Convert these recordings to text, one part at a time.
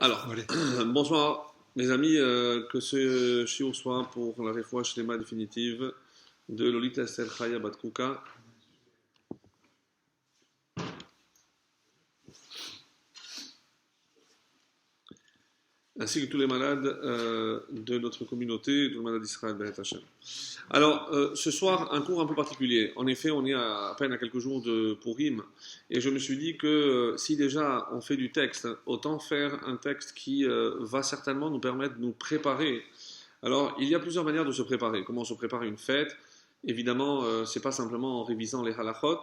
Alors, Allez. bonsoir mes amis, que ce shiur soit pour la réfoua shlema définitive de Lolita Esther Chaya Bat Kuka, ainsi que tous les malades de notre communauté, tous les malades d'Israël, B'et Hashem. Alors, ce soir, un cours un peu particulier. En effet, on est à peine à quelques jours de Purim, et je me suis dit que si déjà on fait du texte, autant faire un texte qui va certainement nous permettre de nous préparer. Alors, il y a plusieurs manières de se préparer. Comment se préparer une fête? Évidemment, c'est pas simplement en révisant les halachot,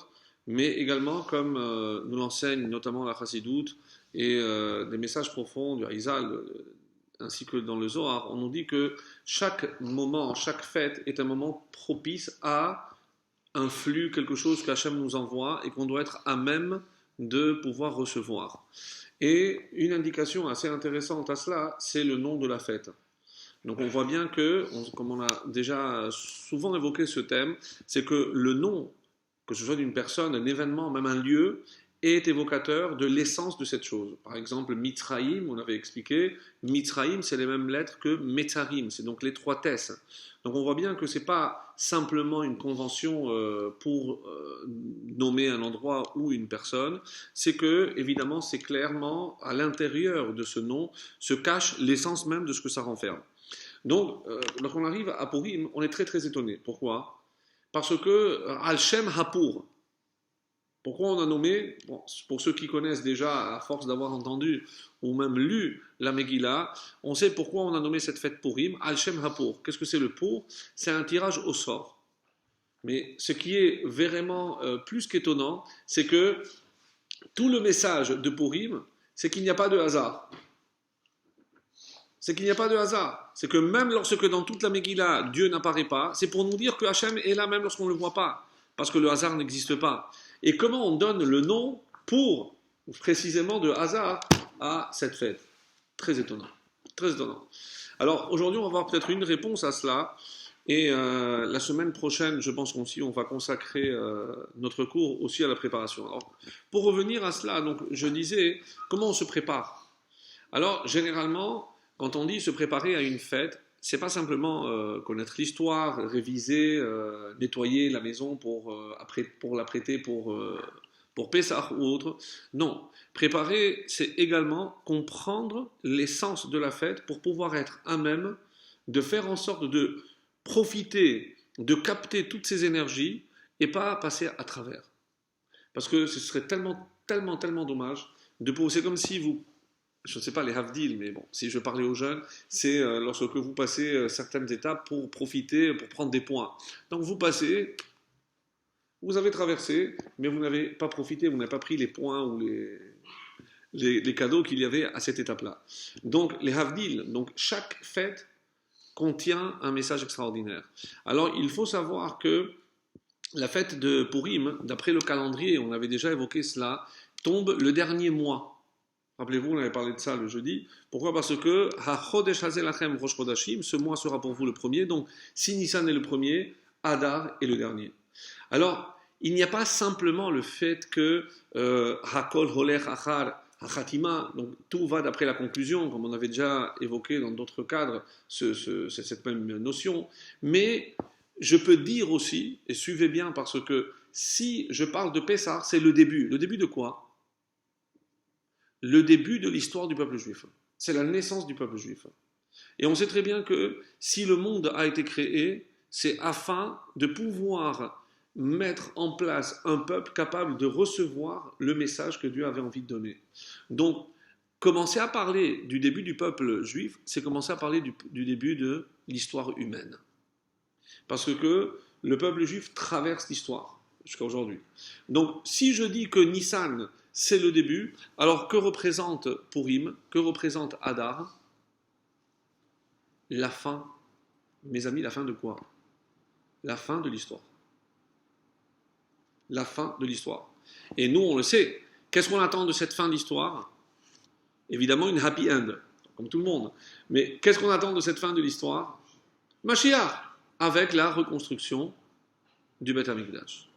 mais également comme nous l'enseigne notamment la Chassidoute et des messages profonds du Harizal, ainsi que dans le Zohar, on nous dit que chaque moment, chaque fête est un moment propice à un flux, quelque chose qu'Hachem nous envoie et qu'on doit être à même de pouvoir recevoir. Et une indication assez intéressante à cela, c'est le nom de la fête. Donc on voit bien que, comme on a déjà souvent évoqué ce thème, c'est que le nom, que ce soit d'une personne, un événement, même un lieu, est évocateur de l'essence de cette chose. Par exemple, Mitzraïm, on avait expliqué, Mitzraïm, c'est les mêmes lettres que Metzarim, c'est donc l'étroitesse. Donc on voit bien que ce n'est pas simplement une convention pour nommer un endroit ou une personne, c'est que, évidemment, c'est clairement à l'intérieur de ce nom se cache l'essence même de ce que ça renferme. Donc, lorsqu'on arrive à Purim, on est très très étonné. Pourquoi? Parce que Al-Shem Hapur. Pourquoi on a nommé, bon, pour ceux qui connaissent déjà, à force d'avoir entendu ou même lu la Megillah, on sait pourquoi on a nommé cette fête Purim Al-Shem Hapur. Qu'est-ce que c'est le Pur? C'est un tirage au sort. Mais ce qui est vraiment plus qu'étonnant, c'est que tout le message de Purim, c'est qu'il n'y a pas de hasard. C'est qu'il n'y a pas de hasard. C'est que même lorsque dans toute la Megillah, Dieu n'apparaît pas, c'est pour nous dire que Hachem est là même lorsqu'on ne le voit pas. Parce que le hasard n'existe pas. Et comment on donne le nom pour, précisément, de hasard à cette fête? Très étonnant. Très étonnant. Alors, aujourd'hui, on va avoir peut-être une réponse à cela. Et la semaine prochaine, je pense qu'aussi, on va consacrer notre cours aussi à la préparation. Alors, pour revenir à cela, donc, je disais, comment on se prépare? Alors, généralement, quand on dit se préparer à une fête, c'est pas simplement connaître l'histoire, réviser, nettoyer la maison pour l'apprêter pour Pessah ou autre. Non, préparer, c'est également comprendre l'essence de la fête pour pouvoir être à même de faire en sorte de profiter, de capter toutes ces énergies et pas passer à travers. Parce que ce serait tellement, tellement, tellement dommage de c'est comme si vous, je ne sais pas les Havdil, mais bon, si je parlais aux jeunes, c'est lorsque vous passez certaines étapes pour profiter, pour prendre des points. Donc vous passez, vous avez traversé, mais vous n'avez pas profité, vous n'avez pas pris les points ou les cadeaux qu'il y avait à cette étape-là. Donc les Havdil, donc chaque fête contient un message extraordinaire. Alors il faut savoir que la fête de Purim, d'après le calendrier, on avait déjà évoqué cela, tombe le dernier mois. Rappelez-vous, on avait parlé de ça le jeudi. Pourquoi? Parce que ce mois sera pour vous le premier. Donc, si Nissan est le premier, Adar est le dernier. Alors, il n'y a pas simplement le fait que Hakol Holer Achar Hachatima, donc tout va d'après la conclusion, comme on avait déjà évoqué dans d'autres cadres, cette même notion. Mais je peux dire aussi, et suivez bien, parce que si je parle de Pessah, c'est le début. Le début de quoi? Le début de l'histoire du peuple juif. C'est la naissance du peuple juif. Et on sait très bien que si le monde a été créé, c'est afin de pouvoir mettre en place un peuple capable de recevoir le message que Dieu avait envie de donner. Donc, commencer à parler du début du peuple juif, c'est commencer à parler du début de l'histoire humaine. Parce que le peuple juif traverse l'histoire jusqu'à aujourd'hui. Donc, si je dis que Nissan, c'est le début, alors que représente Purim? Que représente Adar? La fin. Mes amis, la fin de quoi? La fin de l'histoire. La fin de l'histoire. Et nous, on le sait. Qu'est-ce qu'on attend de cette fin d'histoire? Évidemment, une happy end, comme tout le monde. Mais qu'est-ce qu'on attend de cette fin de l'histoire? Mashiach, avec la reconstruction du Beth Amikdash.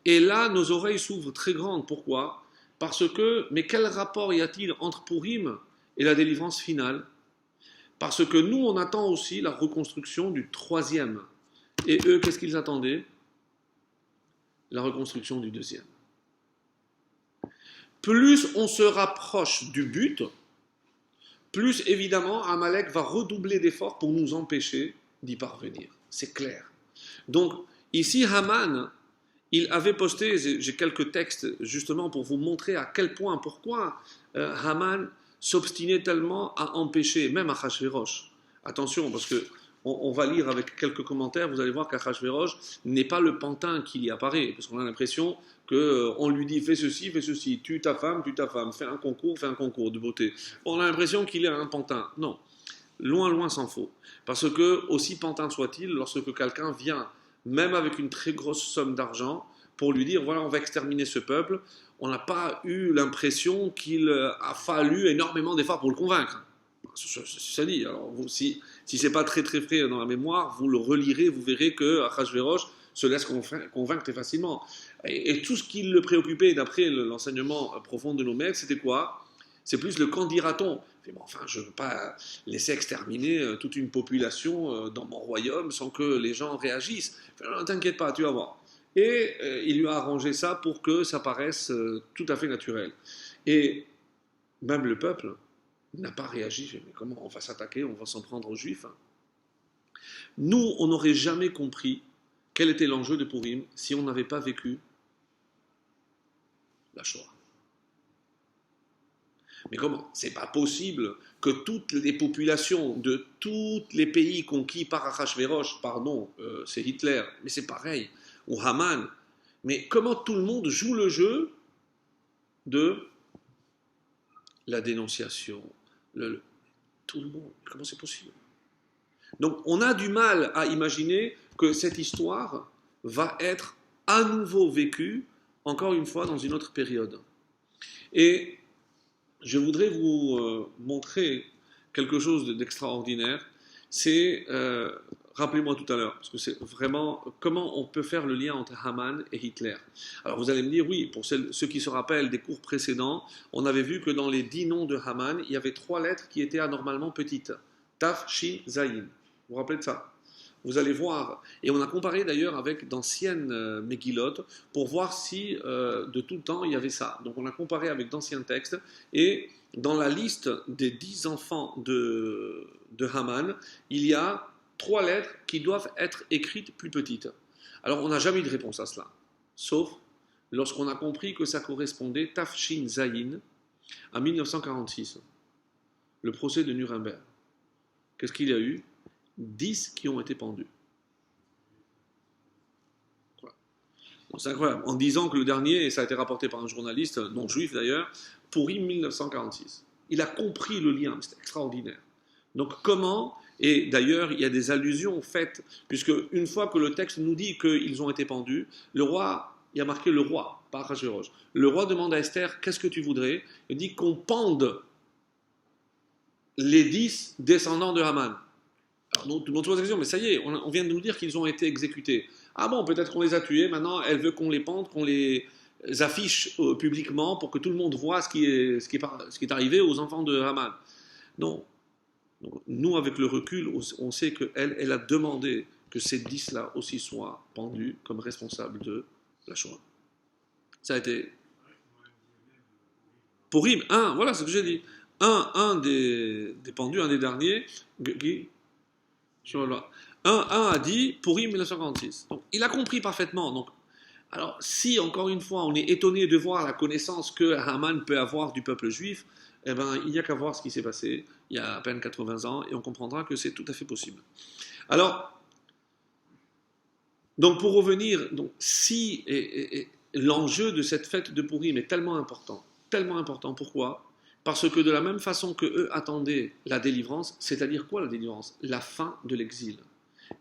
Et là, nos oreilles s'ouvrent très grandes. Pourquoi? Parce que, mais quel rapport y a-t-il entre Purim et la délivrance finale. Parce que nous, on attend aussi la reconstruction du troisième. Et eux, qu'est-ce qu'ils attendaient? La reconstruction du deuxième. Plus on se rapproche du but, plus évidemment Amalek va redoubler d'efforts pour nous empêcher d'y parvenir. C'est clair. Donc ici, Haman, il avait posté, j'ai quelques textes justement pour vous montrer à quel point, pourquoi Haman s'obstinait tellement à empêcher, même Achashverosh. Attention, parce que on va lire avec quelques commentaires, vous allez voir qu'Achashverosh n'est pas le pantin qui y apparaît, parce qu'on a l'impression qu'on lui dit fais ceci, tue ta femme, fais un concours de beauté. On a l'impression qu'il est un pantin. Non, loin s'en faut. Parce que, aussi pantin soit-il, lorsque quelqu'un vient, même avec une très grosse somme d'argent, pour lui dire voilà, on va exterminer ce peuple, on n'a pas eu l'impression qu'il a fallu énormément d'efforts pour le convaincre. Ça dit, alors si c'est pas très frais dans la mémoire, vous le relirez, vous verrez que Achashverosh se laisse convaincre très facilement. Et tout ce qui le préoccupait, d'après l'enseignement profond de nos maîtres, c'était quoi? C'est plus le qu'en dira-t-on. Bon, enfin, je ne veux pas laisser exterminer toute une population dans mon royaume sans que les gens réagissent. Enfin, ne t'inquiète pas, tu vas voir. Et il lui a arrangé ça pour que ça paraisse tout à fait naturel. Et même le peuple n'a pas réagi. Mais comment on va s'attaquer? On va s'en prendre aux Juifs. Nous, on n'aurait jamais compris quel était l'enjeu de Purim si on n'avait pas vécu la Shoah. Mais comment? C'est pas possible que toutes les populations de tous les pays conquis par Achashverosh, pardon, c'est Hitler, mais c'est pareil, ou Haman, mais comment tout le monde joue le jeu de la dénonciation, tout le monde, comment c'est possible? Donc on a du mal à imaginer que cette histoire va être à nouveau vécue, encore une fois, dans une autre période. Et je voudrais vous montrer quelque chose d'extraordinaire. C'est, rappelez-moi tout à l'heure, parce que c'est vraiment comment on peut faire le lien entre Haman et Hitler. Alors vous allez me dire, oui, pour ceux qui se rappellent des cours précédents, on avait vu que dans les 10 noms de Haman, il y avait 3 lettres qui étaient anormalement petites. Taf, Shin, Zayin. Vous vous rappelez de ça? Vous allez voir, et on a comparé d'ailleurs avec d'anciennes Megillot pour voir si de tout le temps il y avait ça. Donc on a comparé avec d'anciens textes, et dans la liste des 10 enfants de Haman, il y a 3 lettres qui doivent être écrites plus petites. Alors on n'a jamais eu de réponse à cela, sauf lorsqu'on a compris que ça correspondait Tafshin Zayin à 1946, le procès de Nuremberg. Qu'est-ce qu'il y a eu? 10 qui ont été pendus. Voilà. Donc, c'est incroyable. En disant que le dernier, et ça a été rapporté par un journaliste, non juif d'ailleurs, Purim 1946. Il a compris le lien, c'est extraordinaire. Donc comment, et d'ailleurs il y a des allusions faites, puisque une fois que le texte nous dit qu'ils ont été pendus, le roi, il y a marqué le roi, pas Achashverosh. Le roi demande à Esther, qu'est-ce que tu voudrais? Il dit qu'on pende les 10 descendants de Haman. Alors, tout le monde pose la question, mais ça y est, on vient de nous dire qu'ils ont été exécutés. Ah bon, peut-être qu'on les a tués, maintenant elle veut qu'on les pende, qu'on les affiche publiquement pour que tout le monde voit ce qui est arrivé aux enfants de Haman. Non. Donc, nous, avec le recul, on sait qu'elle a demandé que ces 10-là aussi soient pendus comme responsables de la Shoah. Ça a été... Purim, voilà ce que j'ai dit. Un des pendus, un des derniers, qui... Un a dit Purim 1946. Donc, il a compris parfaitement. Donc, alors, si encore une fois on est étonné de voir la connaissance que Haman peut avoir du peuple juif, eh ben, il n'y a qu'à voir ce qui s'est passé il y a à peine 80 ans et on comprendra que c'est tout à fait possible. Alors, donc pour revenir, donc, si l'enjeu de cette fête de Purim est tellement important, pourquoi? Parce que de la même façon que eux attendaient la délivrance, c'est-à-dire quoi la délivrance? La fin de l'exil.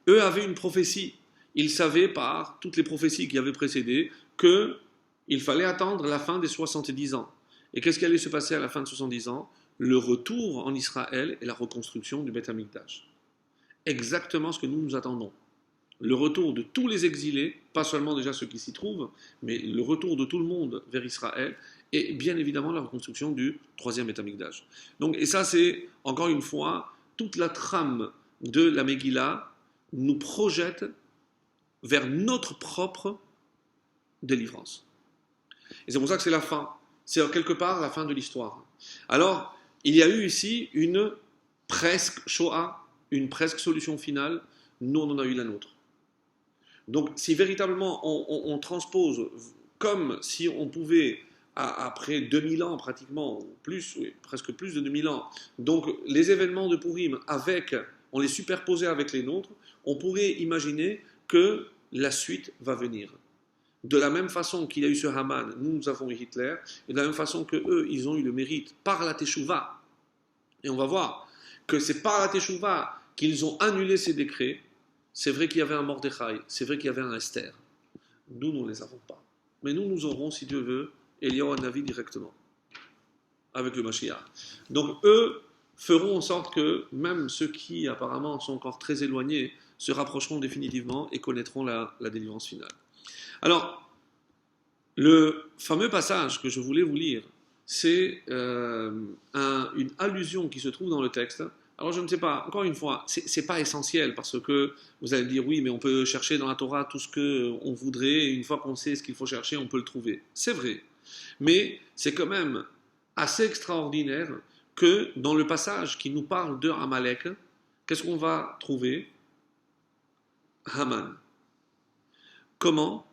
Eux avaient une prophétie. Ils savaient par toutes les prophéties qui avaient précédé qu'il fallait attendre la fin des 70 ans. Et qu'est-ce qui allait se passer à la fin de 70 ans? Le retour en Israël et la reconstruction du Beth Amikdash. Exactement ce que nous attendons. Le retour de tous les exilés, pas seulement déjà ceux qui s'y trouvent, mais le retour de tout le monde vers Israël et bien évidemment la reconstruction du troisième Beth Amikdash. Donc, et ça, c'est encore une fois toute la trame de la Megillah nous projette vers notre propre délivrance. Et c'est pour ça que c'est la fin. C'est quelque part la fin de l'histoire. Alors, il y a eu ici une presque Shoah, une presque solution finale. Nous, on en a eu la nôtre. Donc, si véritablement on transpose comme si on pouvait, après 2000 ans pratiquement, plus, oui, presque plus de 2000 ans, donc les événements de Purim, on les superposait avec les nôtres, on pourrait imaginer que la suite va venir. De la même façon qu'il y a eu ce Haman, nous avons eu Hitler, et de la même façon que eux, ils ont eu le mérite par la Teshuvah. Et on va voir que c'est par la Teshuvah qu'ils ont annulé ces décrets. C'est vrai qu'il y avait un Mordechai, c'est vrai qu'il y avait un Esther. Nous, nous ne les avons pas. Mais nous, nous aurons, si Dieu veut, Eliyahu Hanavi directement, avec le Mashiach. Donc, eux feront en sorte que même ceux qui, apparemment, sont encore très éloignés, se rapprocheront définitivement et connaîtront la délivrance finale. Alors, le fameux passage que je voulais vous lire, c'est une allusion qui se trouve dans le texte. Alors je ne sais pas, encore une fois, c'est pas essentiel parce que vous allez me dire oui, mais on peut chercher dans la Torah tout ce qu'on voudrait, et une fois qu'on sait ce qu'il faut chercher, on peut le trouver. C'est vrai, mais c'est quand même assez extraordinaire que dans le passage qui nous parle de Amalek, qu'est-ce qu'on va trouver? Haman. Comment?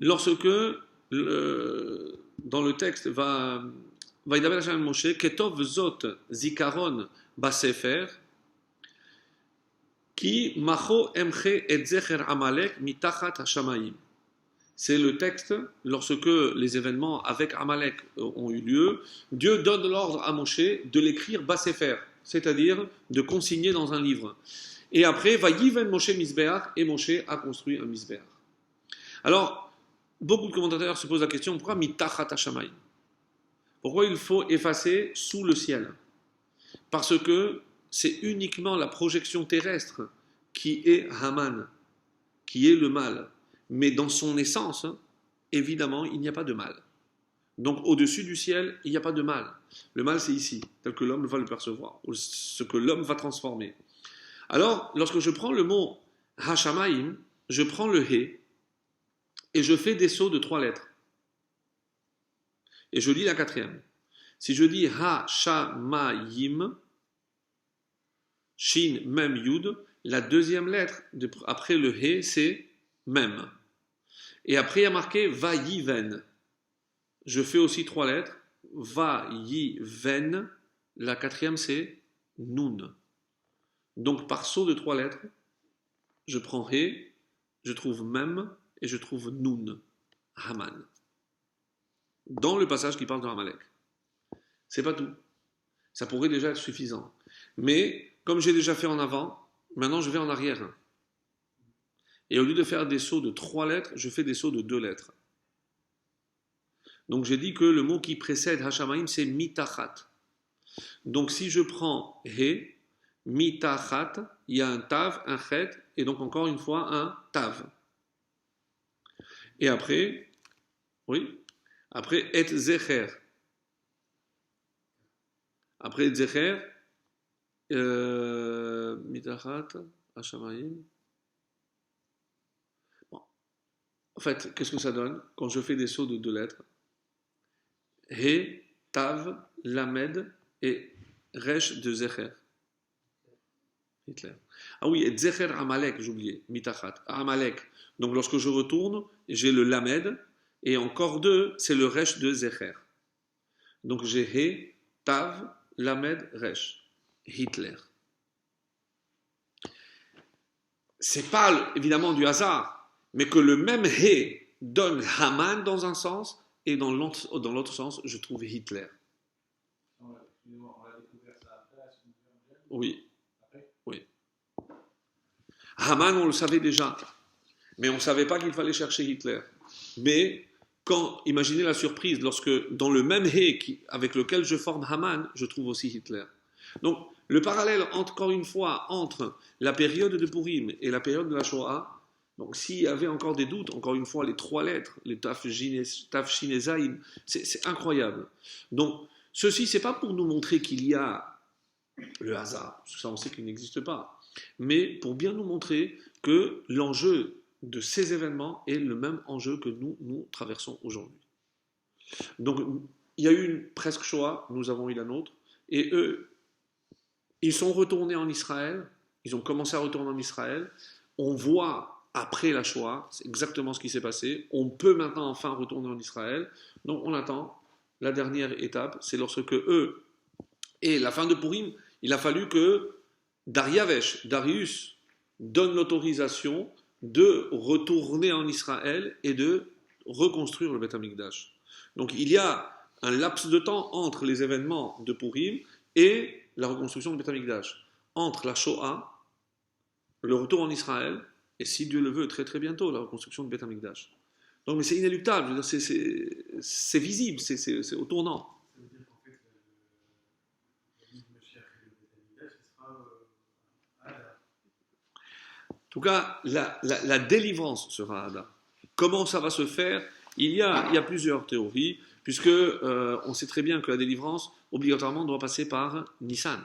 Lorsque dans le texte va Vaïdaber Hashem Moshe, Ketov Zot Zikaron Basefer, Ki Macho Emche et Zecher Amalek Mitachat Hashamayim. C'est le texte, lorsque les événements avec Amalek ont eu lieu, Dieu donne l'ordre à Moshe de l'écrire Basefer, c'est-à-dire de consigner dans un livre. Et après, Vayiven Moshe Misbeach, et Moshe a construit un Misbeach. Alors, beaucoup de commentateurs se posent la question, pourquoi Mitachat Hashamayim? Pourquoi il faut effacer sous le ciel? Parce que c'est uniquement la projection terrestre qui est Haman, qui est le mal. Mais dans son essence, évidemment, il n'y a pas de mal. Donc au-dessus du ciel, il n'y a pas de mal. Le mal, c'est ici, tel que l'homme va le percevoir, ou ce que l'homme va transformer. Alors, lorsque je prends le mot Hashamayim, je prends le He, et je fais des sauts de 3 lettres. Et je lis la 4e. Si je dis Ha-Sha-Ma-Yim, Shin, Mem, Yud, la 2e lettre après le He, c'est Mem. Et après, il y a marqué Va-Yiven. Je fais aussi 3 lettres. Va-Yiven. La 4e, c'est Nun. Donc, par saut de 3 lettres, je prends He, je trouve Mem et je trouve Nun. Haman. Dans le passage qui parle de Amalek. C'est pas tout. Ça pourrait déjà être suffisant. Mais, comme j'ai déjà fait en avant, maintenant je vais en arrière. Et au lieu de faire des sauts de 3 lettres, je fais des sauts de 2 lettres. Donc j'ai dit que le mot qui précède Hashamayim, c'est mitachat. Donc si je prends He, mitachat, il y a un tav, un chet, et donc encore une fois un tav. Et après, oui, après et zecher. Après et zecher, mitachat, Hashamayim. Bon. En fait, qu'est-ce que ça donne quand je fais des sauts de 2 lettres? He, tav, lamed et resh de zecher. Hitler. Ah oui, et zecher Amalek, j'ai oublié, mitachat, Amalek. Donc lorsque je retourne, j'ai le lamed, et encore 2, c'est le resh de zecher. Donc j'ai he, tav, lamed, resh. Hitler. C'est pas évidemment du hasard, mais que le même he donne Haman dans un sens, et dans l'autre sens, je trouve Hitler. On va découvrir ça après, oui. Oui. Haman, on le savait déjà, mais on ne savait pas qu'il fallait chercher Hitler. Mais imaginez la surprise, lorsque dans le même he avec lequel je forme Haman, je trouve aussi Hitler. Donc, le parallèle, encore une fois, entre la période de Purim et la période de la Shoah, Donc s'il y avait encore des doutes, encore une fois, les 3 lettres, les Taf Shin et Zayin, c'est incroyable. Donc ceci, c'est pas pour nous montrer qu'il y a le hasard, parce que ça on sait qu'il n'existe pas, mais pour bien nous montrer que l'enjeu de ces événements est le même enjeu que nous traversons aujourd'hui. Donc il y a eu une presque Shoah, nous avons eu la nôtre, et eux, ils sont retournés en Israël, ils ont commencé à retourner en Israël, on voit après la Shoah, c'est exactement ce qui s'est passé, on peut maintenant enfin retourner en Israël, donc on attend la dernière étape, c'est lorsque eux, et la fin de Purim, il a fallu que Darius, donne l'autorisation de retourner en Israël et de reconstruire le Beth Amikdash. Donc il y a un laps de temps entre les événements de Purim et la reconstruction du Beth Amikdash. Entre la Shoah, le retour en Israël, et si Dieu le veut, très très bientôt, la reconstruction du Beth Amikdash. Donc mais c'est inéluctable, c'est visible, c'est au tournant. Ça veut dire qu'en fait, le Mashiach et le Beth Amikdash, ce sera Hadar. En tout cas, la délivrance sera Hadar. Comment ça va se faire? Il y a plusieurs théories, puisque on sait très bien que la délivrance, obligatoirement, doit passer par Nissan,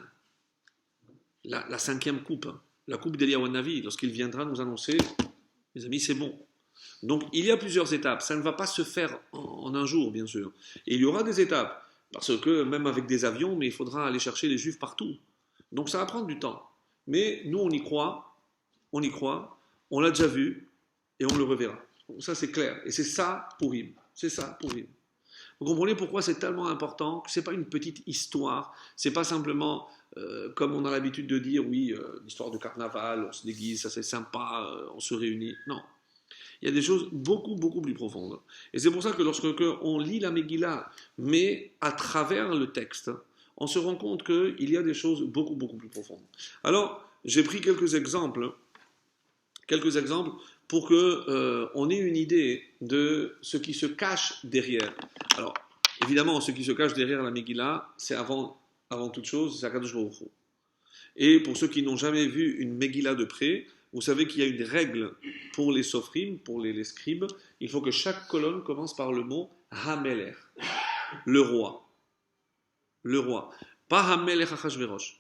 la 5e coupe, la coupe d'Eliyahu Navi, lorsqu'il viendra nous annoncer, mes amis, c'est bon. Donc, il y a plusieurs étapes. Ça ne va pas se faire en un jour, bien sûr. Et il y aura des étapes, parce que même avec des avions, mais il faudra aller chercher les Juifs partout. Donc, ça va prendre du temps. Mais nous, on y croit, on l'a déjà vu, et on le reverra. Donc, ça, c'est clair. Et c'est ça, Purim. C'est ça, Purim. Vous comprenez pourquoi c'est tellement important, que ce n'est pas une petite histoire, ce n'est pas simplement, comme on a l'habitude de dire, oui, l'histoire de carnaval, on se déguise, ça c'est sympa, on se réunit. Non. Il y a des choses beaucoup, beaucoup plus profondes. Et c'est pour ça que lorsque on lit la Megillah, mais à travers le texte, on se rend compte qu'il y a des choses beaucoup, beaucoup plus profondes. Alors, j'ai pris quelques exemples pour qu'on ait une idée de ce qui se cache derrière. Alors, évidemment, ce qui se cache derrière la Megillah, c'est avant toute chose, c'est Akadosh Baruch Hu. Et pour ceux qui n'ont jamais vu une Megillah de près, vous savez qu'il y a une règle pour les sofrim, pour les scribes, il faut que chaque colonne commence par le mot Hamelech, le roi. Le roi. Pas Hamelech Achashverosh.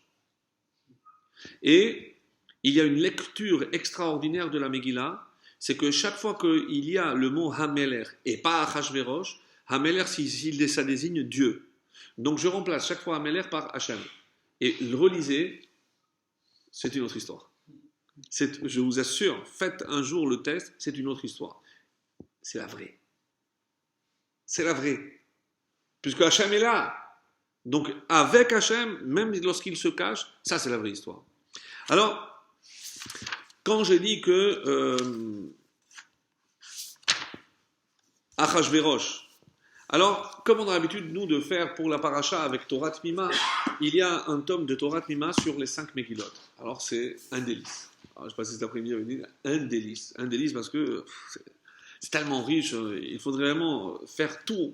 Et il y a une lecture extraordinaire de la Megillah, c'est que chaque fois qu'il y a le mot Hamelech et pas Achashverosh, Hamelech, ça désigne Dieu. Donc je remplace chaque fois Hamelech par Hachem. Et le relisez, c'est une autre histoire. Je vous assure, faites un jour le test, c'est une autre histoire. C'est la vraie. C'est la vraie. Puisque Hachem est là. Donc avec Hachem, même lorsqu'il se cache, ça c'est la vraie histoire. Alors, quand j'ai dit que Achashverosh, alors, comme on a l'habitude, nous, de faire pour la paracha avec Torah Tmima, il y a un tome de Torah Tmima sur les 5 Megillot. Alors, c'est un délice. Alors, je passe cet après-midi à venir, un délice. Un délice parce que c'est tellement riche, il faudrait vraiment faire tout.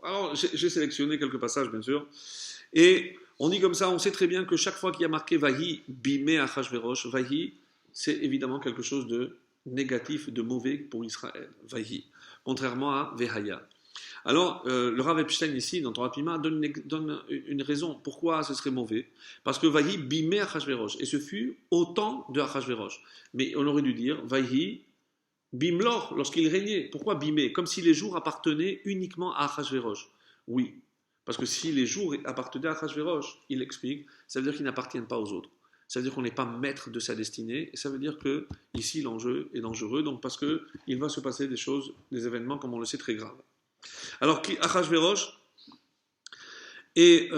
Alors, j'ai sélectionné quelques passages, bien sûr. Et on dit comme ça, on sait très bien que chaque fois qu'il y a marqué Vahi, Bimé Achashverosh, Vahi, c'est évidemment quelque chose de négatif, de mauvais pour Israël. Vahi. Contrairement à Vehaya. Alors, le Rav Epstein ici, dans Torah Pima, donne une raison. Pourquoi ce serait mauvais? Parce que Vahi bimé Achashverosh. Et ce fut au temps de Achashverosh. Mais on aurait dû dire Vahi bimlor, lorsqu'il régnait. Pourquoi bimé? Comme si les jours appartenaient uniquement à Achashverosh. Oui. Parce que si les jours appartenaient à Achashverosh, il explique, ça veut dire qu'ils n'appartiennent pas aux autres. Ça veut dire qu'on n'est pas maître de sa destinée. Et ça veut dire que ici, l'enjeu est dangereux. Donc, parce qu'il va se passer des choses, des événements, comme on le sait, très graves. Alors, Achashverosh, et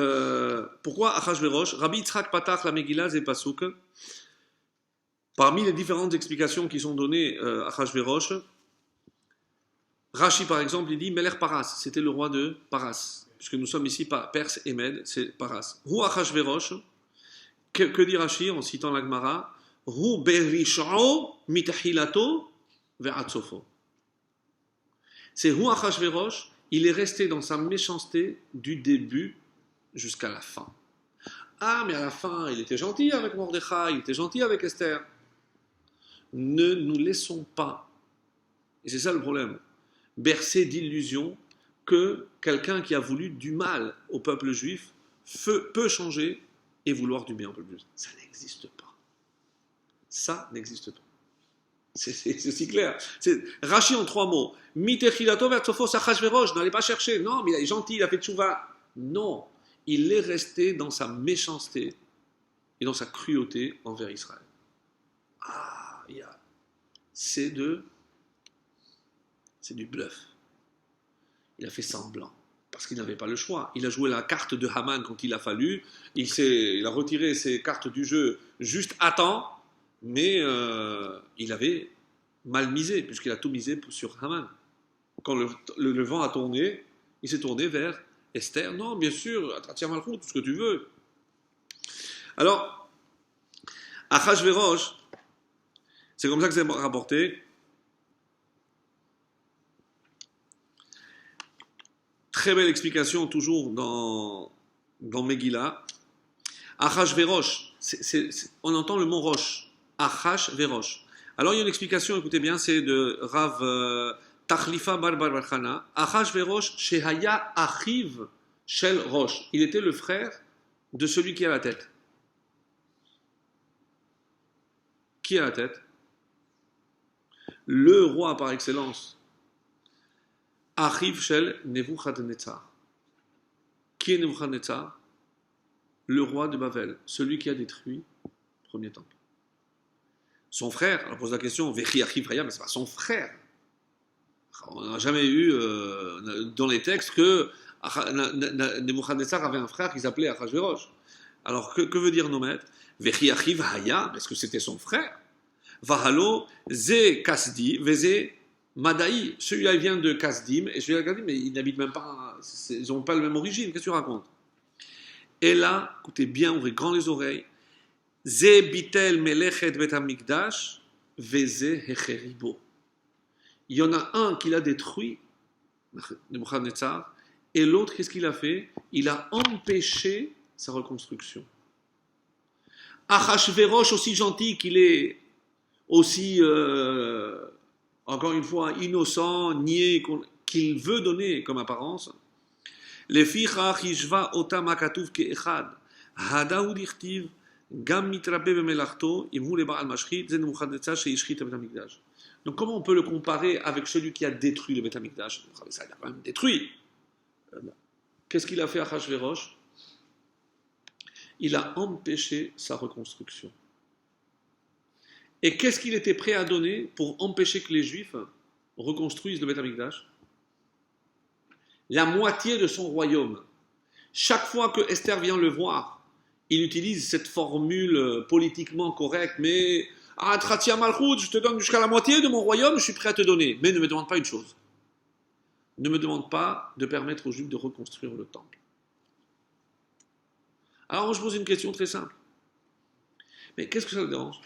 pourquoi Achashverosh? Rabbi Yitzhak Patach la Megillah et Pasuk, parmi les différentes explications qui sont données à Achashverosh, Rashi par exemple, il dit Melech Paras, c'était le roi de Paras, puisque nous sommes ici Perse et Mède, c'est Paras. Hu Achashverosh, que dit Rashi en citant la Gemara? Hu berish'o mitahilato ve'atzofo. C'est Hu Achashverosh, il est resté dans sa méchanceté du début jusqu'à la fin. Ah, mais à la fin, il était gentil avec Mordechai, il était gentil avec Esther. Ne nous laissons pas, et c'est ça le problème, bercer d'illusions que quelqu'un qui a voulu du mal au peuple juif peut changer et vouloir du bien au peuple juif. Ça n'existe pas. Ça n'existe pas. C'est si clair. Rachi en 3 mots. Mitechilato vertofos achashverosh. N'allez pas chercher. Non, mais il est gentil, il a fait tchouva. Non. Il est resté dans sa méchanceté et dans sa cruauté envers Israël. Ah, c'est du bluff. Il a fait semblant. Parce qu'il n'avait pas le choix. Il a joué la carte de Haman quand il a fallu. Il a retiré ses cartes du jeu juste à temps. Mais il avait mal misé, puisqu'il a tout misé sur Haman. Quand le vent a tourné, il s'est tourné vers Esther. Non, bien sûr, Atratia Malchut, tout ce que tu veux. Alors, Achashverosh, c'est comme ça que c'est rapporté. Très belle explication, toujours dans Megillah. Achashverosh, on entend le mot roche. Achashverosh. Alors il y a une explication, écoutez bien, c'est de Rav Tachlifa bar Chana. Achashverosh shehaya achiv shel rosh. Il était le frère de celui qui a la tête. Qui a la tête? Le roi par excellence. Achiv shel Nebuchadnezzar. Qui est Nebuchadnezzar? Le roi de Babel, celui qui a détruit le premier temple. Son frère, on pose la question, Vechi Achiv Haya, mais ce n'est pas son frère. On n'a jamais eu dans les textes que Nebuchadnezzar avait un frère qui s'appelait Achashverosh. Alors que veut dire nos maîtres? Vechi Achiv Haya, est-ce que c'était son frère? Vahalo, Ze Kasdi, Veze Madaï. Celui-là vient de Kasdim, et celui-là de Kasdim, mais ils n'habitent même pas, ils n'ont pas la même origine. Qu'est-ce que tu racontes? Et là, écoutez bien, ouvrez grand les oreilles. Ze bitel melechet bet hamikdash, veze hecheribo. Il y en a un qui l'a détruit, Nebuchadnezzar, et l'autre, qu'est-ce qu'il a fait? Il a empêché sa reconstruction. Achashverosh, aussi gentil qu'il est, aussi, encore une fois, innocent, niais, qu'il veut donner comme apparence. לפיכך השווה אותם הכתוב כאחד, ההדאו דכתיב, גם מתרבה במלאכתו, אם הוא לבעל משחית, זה נבוכדנצר שהשחית את בית המקדש. Donc comment on peut le comparer avec celui qui a détruit le Beth Amikdash? Il a quand même détruit. Qu'est-ce qu'il a fait à Achashverosh? Il a empêché sa reconstruction. Et qu'est-ce qu'il était prêt à donner pour empêcher que les Juifs reconstruisent le Beth Amikdash? La moitié de son royaume. Chaque fois que Esther vient le voir, il utilise cette formule politiquement correcte, mais Atratia Malchut, je te donne jusqu'à la moitié de mon royaume, je suis prêt à te donner. Mais ne me demande pas une chose. Ne me demande pas de permettre aux Juifs de reconstruire le temple. Alors moi je pose une question très simple. Mais qu'est-ce que ça te dérange?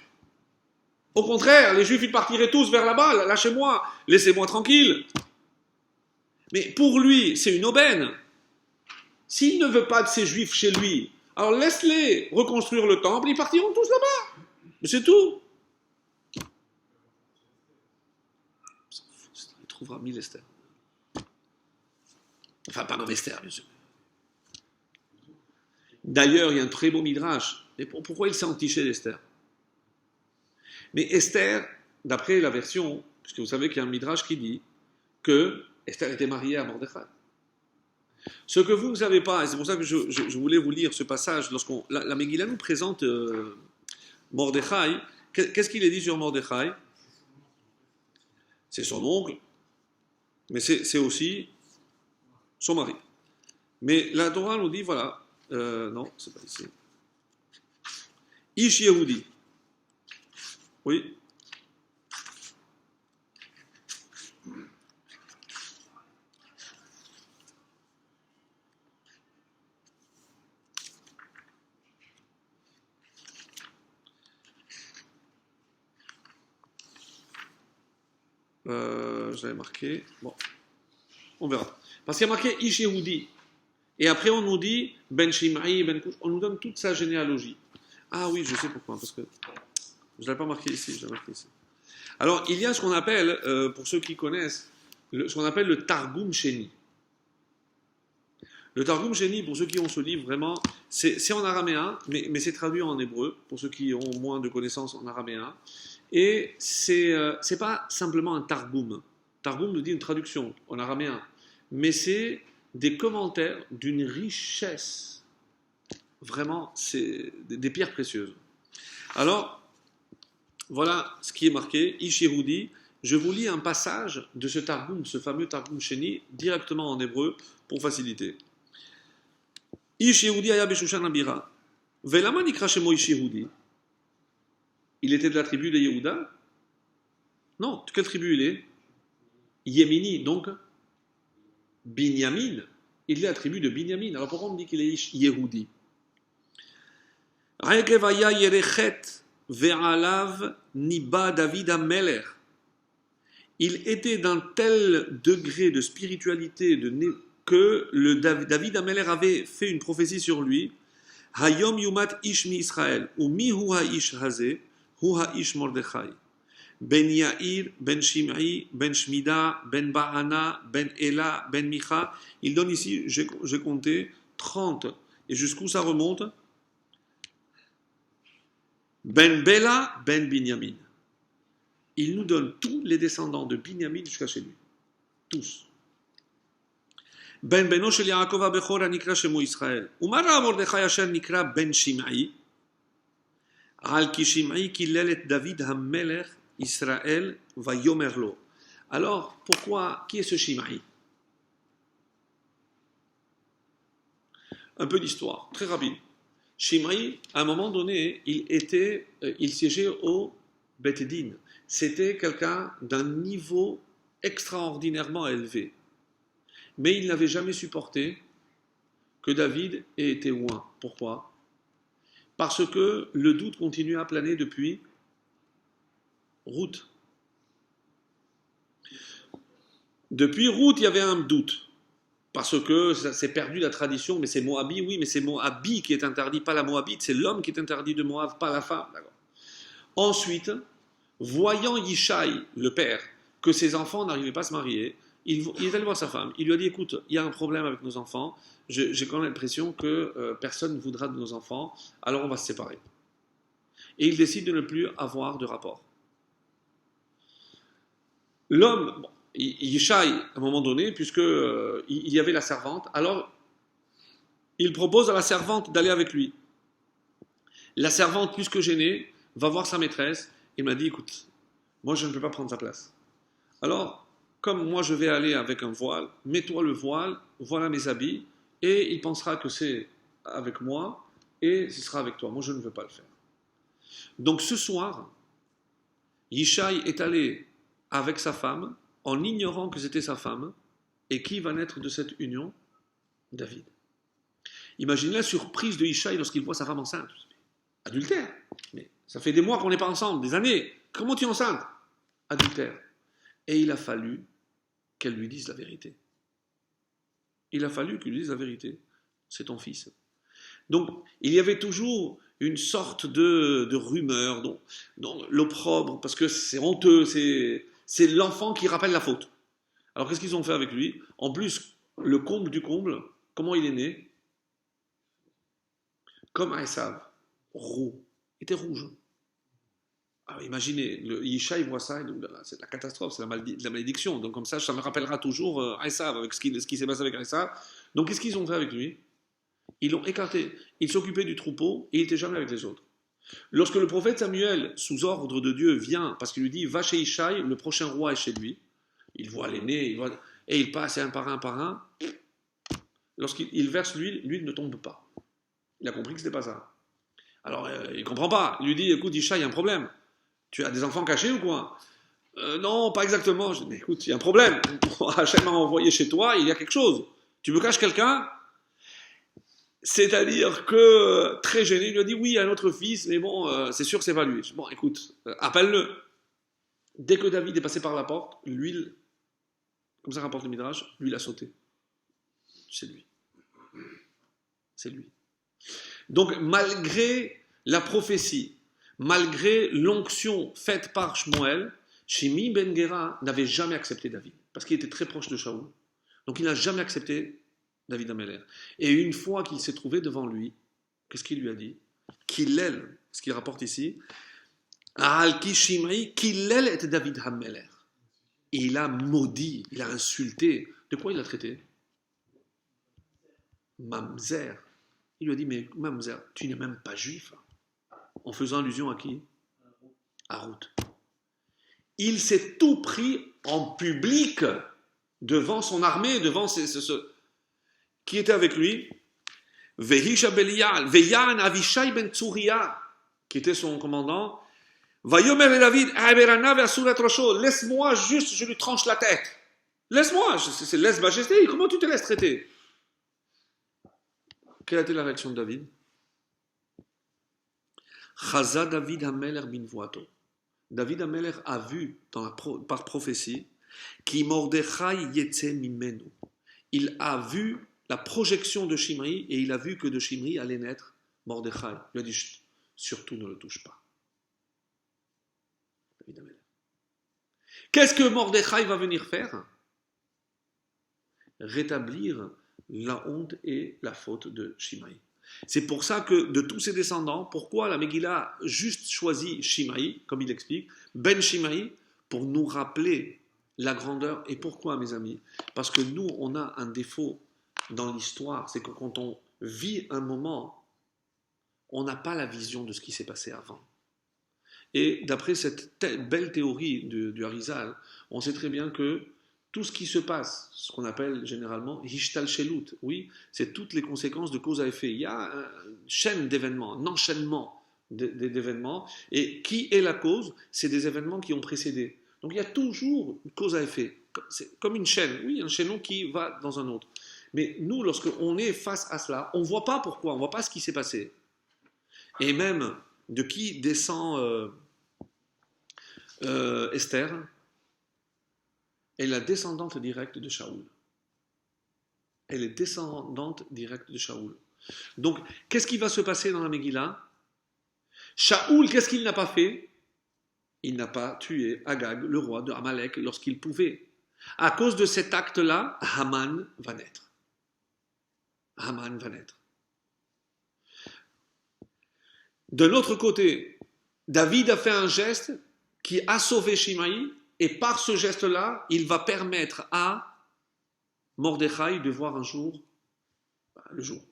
Au contraire, les Juifs ils partiraient tous vers là-bas, lâchez-moi, laissez-moi tranquille. Mais pour lui, c'est une aubaine. S'il ne veut pas de ces Juifs chez lui, alors laisse-les reconstruire le temple, ils partiront tous là-bas. Mais c'est tout. Il trouvera 1000 Esther. Enfin, pas comme Esther, bien sûr. D'ailleurs, il y a un très beau midrash. Mais pourquoi il s'est entiché d'Esther? Mais Esther, d'après la version, puisque vous savez qu'il y a un midrash qui dit que Esther était mariée à Mordechai. Ce que vous ne savez pas, et c'est pour ça que je voulais vous lire ce passage, lorsqu'on la Megillah nous présente Mordechai, qu'est-ce qu'il est dit sur Mordechai? C'est son oncle, mais c'est aussi son mari. Mais la Torah nous dit, voilà, non, c'est pas ici. Ish Yehudi. Oui. J'avais marqué. Bon, on verra. Parce qu'il y a marqué Ish Yehudi. Et après, on nous dit Ben Shimai, Ben Kush. On nous donne toute sa généalogie. Ah oui, je sais pourquoi. Parce que je ne l'avais pas marqué ici. Je l'ai marqué ici. Alors, il y a ce qu'on appelle, pour ceux qui connaissent, ce qu'on appelle le Targum Sheni. Le Targum Sheni, pour ceux qui ont ce livre, vraiment, c'est en araméen, mais c'est traduit en hébreu, pour ceux qui ont moins de connaissances en araméen. Et c'est pas simplement un Targum. Targum nous dit une traduction en araméen, mais c'est des commentaires d'une richesse. Vraiment, c'est des pierres précieuses. Alors, voilà ce qui est marqué, Ish Yehudi. Je vous lis un passage de ce Targum, ce fameux Targum Sheni, directement en hébreu, pour faciliter. Ish Yehudi aya beshushan abira. Velama nikra shemo Ish Yehudi. Il était de la tribu de Yehuda? Non, de quelle tribu il est? Yémini, donc Binyamin. Il est de la tribu de Binyamin. Alors pourquoi on me dit qu'il est Ish Yehudi? Rekev aya yerechet ve'alav niba David HaMelech. Il était d'un tel degré de spiritualité que David HaMelech avait fait une prophétie sur lui. Hayom yumat ish mi Israël. Ou mi hu ha-ish hazeh, hu ha-ish Mordechai. Ben Yair, Ben Shim'i, Ben Shmida, Ben Ba'ana, Ben Ela, Ben Micha. Il donne ici, j'ai compté, 30. Et jusqu'où ça remonte? Ben Bela, Ben Binyamin. Il nous donne tous les descendants de Binyamin jusqu'à chez lui. Tous. Ben Beno shel Yaakov HaBechor hanikra shemo Israël. Umara Mordechai asher nikra Ben Shim'i. Al ki Shim'i kilel et David HaMelech Israël va yomerlo. Alors, pourquoi, qui est ce Shim'i? Un peu d'histoire, très rapide. Shim'i, à un moment donné, il siégeait au Bet Din. C'était quelqu'un d'un niveau extraordinairement élevé. Mais il n'avait jamais supporté que David ait été oint. Pourquoi? Parce que le doute continuait à planer depuis Ruth. Depuis Ruth, il y avait un doute. Parce que ça s'est perdu la tradition, mais c'est Moabi, oui, mais c'est Moabi qui est interdit, pas la Moabite, c'est l'homme qui est interdit de Moab, pas la femme. D'accord. Ensuite, voyant Yishai, le père, que ses enfants n'arrivaient pas à se marier, il est allé voir sa femme, il lui a dit, écoute, il y a un problème avec nos enfants, j'ai quand même l'impression que personne ne voudra de nos enfants, alors on va se séparer. Et il décide de ne plus avoir de rapport. L'homme, bon, Yishai, à un moment donné, puisque il y avait la servante, alors il propose à la servante d'aller avec lui. La servante, plus que gênée, va voir sa maîtresse et m'a dit, écoute, moi je ne peux pas prendre sa place. Alors, comme moi je vais aller avec un voile, mets-toi le voile, voilà mes habits, et il pensera que c'est avec moi, et ce sera avec toi. Moi je ne veux pas le faire. Donc ce soir, Yishai est allé avec sa femme, en ignorant que c'était sa femme, et qui va naître de cette union? David. Imaginez la surprise de Yishai lorsqu'il voit sa femme enceinte. Adultère. Mais ça fait des mois qu'on n'est pas ensemble, des années. Comment tu es enceinte? Adultère. Et il a fallu qu'elle lui dise la vérité. Il a fallu qu'il lui dise la vérité. C'est ton fils. Donc, il y avait toujours une sorte de rumeur, dont l'opprobre, parce que c'est honteux, c'est l'enfant qui rappelle la faute. Alors, qu'est-ce qu'ils ont fait avec lui? En plus, le comble du comble, comment il est né? Comme Esav, roux. Il était rouge. Alors, imaginez, Yishai voit ça, c'est la catastrophe, c'est la malédiction. Donc comme ça me rappellera toujours Esav, avec ce qui s'est passé avec Esav. Donc qu'est-ce qu'ils ont fait avec lui? Ils l'ont écarté. Il s'occupait du troupeau et il n'était jamais avec les autres. Lorsque le prophète Samuel, sous ordre de Dieu, vient, parce qu'il lui dit, va chez Yishai, le prochain roi est chez lui. Il voit l'aîné, et il passe un par un. Lorsqu'il verse l'huile ne tombe pas. Il a compris que ce n'était pas ça. Alors, il ne comprend pas. Il lui dit, écoute, Yishai, il y a un problème. Tu as des enfants cachés ou quoi? Non, pas exactement. Je dis, mais écoute, il y a un problème. Hachem m'a envoyé chez toi, il y a quelque chose. Tu me caches quelqu'un? C'est-à-dire que, très gêné, il lui a dit, oui, il y a un autre fils, mais bon, c'est sûr que c'est pas lui. Bon, écoute, appelle-le. Dès que David est passé par la porte, l'huile, comme ça rapporte le Midrash, l'huile a sauté. C'est lui. C'est lui. Donc, malgré la prophétie, malgré l'onction faite par Shmuel, Shimi ben Gera n'avait jamais accepté David, parce qu'il était très proche de Shaoul. Donc il n'a jamais accepté David Améler. Et une fois qu'il s'est trouvé devant lui, qu'est-ce qu'il lui a dit? Qu'il aile, ce qu'il rapporte ici, Al-Ki Shimei, qu'il aile était David Améler. Et il a maudit, il a insulté. De quoi il l'a traité? Mamzer. Il lui a dit, mais Mamzer, tu n'es même pas juif. En faisant allusion à qui? À Ruth. Il s'est tout pris en public devant son armée, devant ceux qui étaient avec lui. Vehisha Belial, Veyan Avishai ben Tsouria, qui était son commandant. Vayomer David, laisse-moi juste, je lui tranche la tête. Laisse-moi, c'est laisse majesté, comment tu te laisses traiter? Quelle a été la réaction de David? Chaza David Hameler bin Voato. David Hameler a vu par prophétie qui Mordechai yetse mimenu. Il a vu la projection de Shimei et il a vu que de Shimei allait naître Mordechai. Il lui a dit surtout ne le touche pas. David Hameler. Qu'est-ce que Mordechai va venir faire? Rétablir la honte et la faute de Shimei. C'est pour ça que de tous ses descendants, pourquoi la Megillah a juste choisi Shimei, comme il explique, Ben Shimei, pour nous rappeler la grandeur. Et pourquoi, mes amis? Parce que nous, on a un défaut dans l'histoire, c'est que quand on vit un moment, on n'a pas la vision de ce qui s'est passé avant. Et d'après cette belle théorie du Harizal, on sait très bien que tout ce qui se passe, ce qu'on appelle généralement Hishtal Shelut, oui, c'est toutes les conséquences de cause à effet. Il y a une chaîne d'événements, un enchaînement d'événements. Et qui est la cause? C'est des événements qui ont précédé. Donc il y a toujours une cause à effet. C'est comme une chaîne, oui, un chaînon qui va dans un autre. Mais nous, lorsqu'on est face à cela, on ne voit pas pourquoi, on ne voit pas ce qui s'est passé. Et même de qui descend Esther? Elle est la descendante directe de Shaoul. Elle est descendante directe de Shaoul. Donc, qu'est-ce qui va se passer dans la Megillah? Shaoul, qu'est-ce qu'il n'a pas fait? Il n'a pas tué Agag, le roi de Amalek, lorsqu'il pouvait. À cause de cet acte-là, Haman va naître. Haman va naître. De l'autre côté, David a fait un geste qui a sauvé Shimei. Et par ce geste-là, il va permettre à Mordechai de voir un jour, le jour,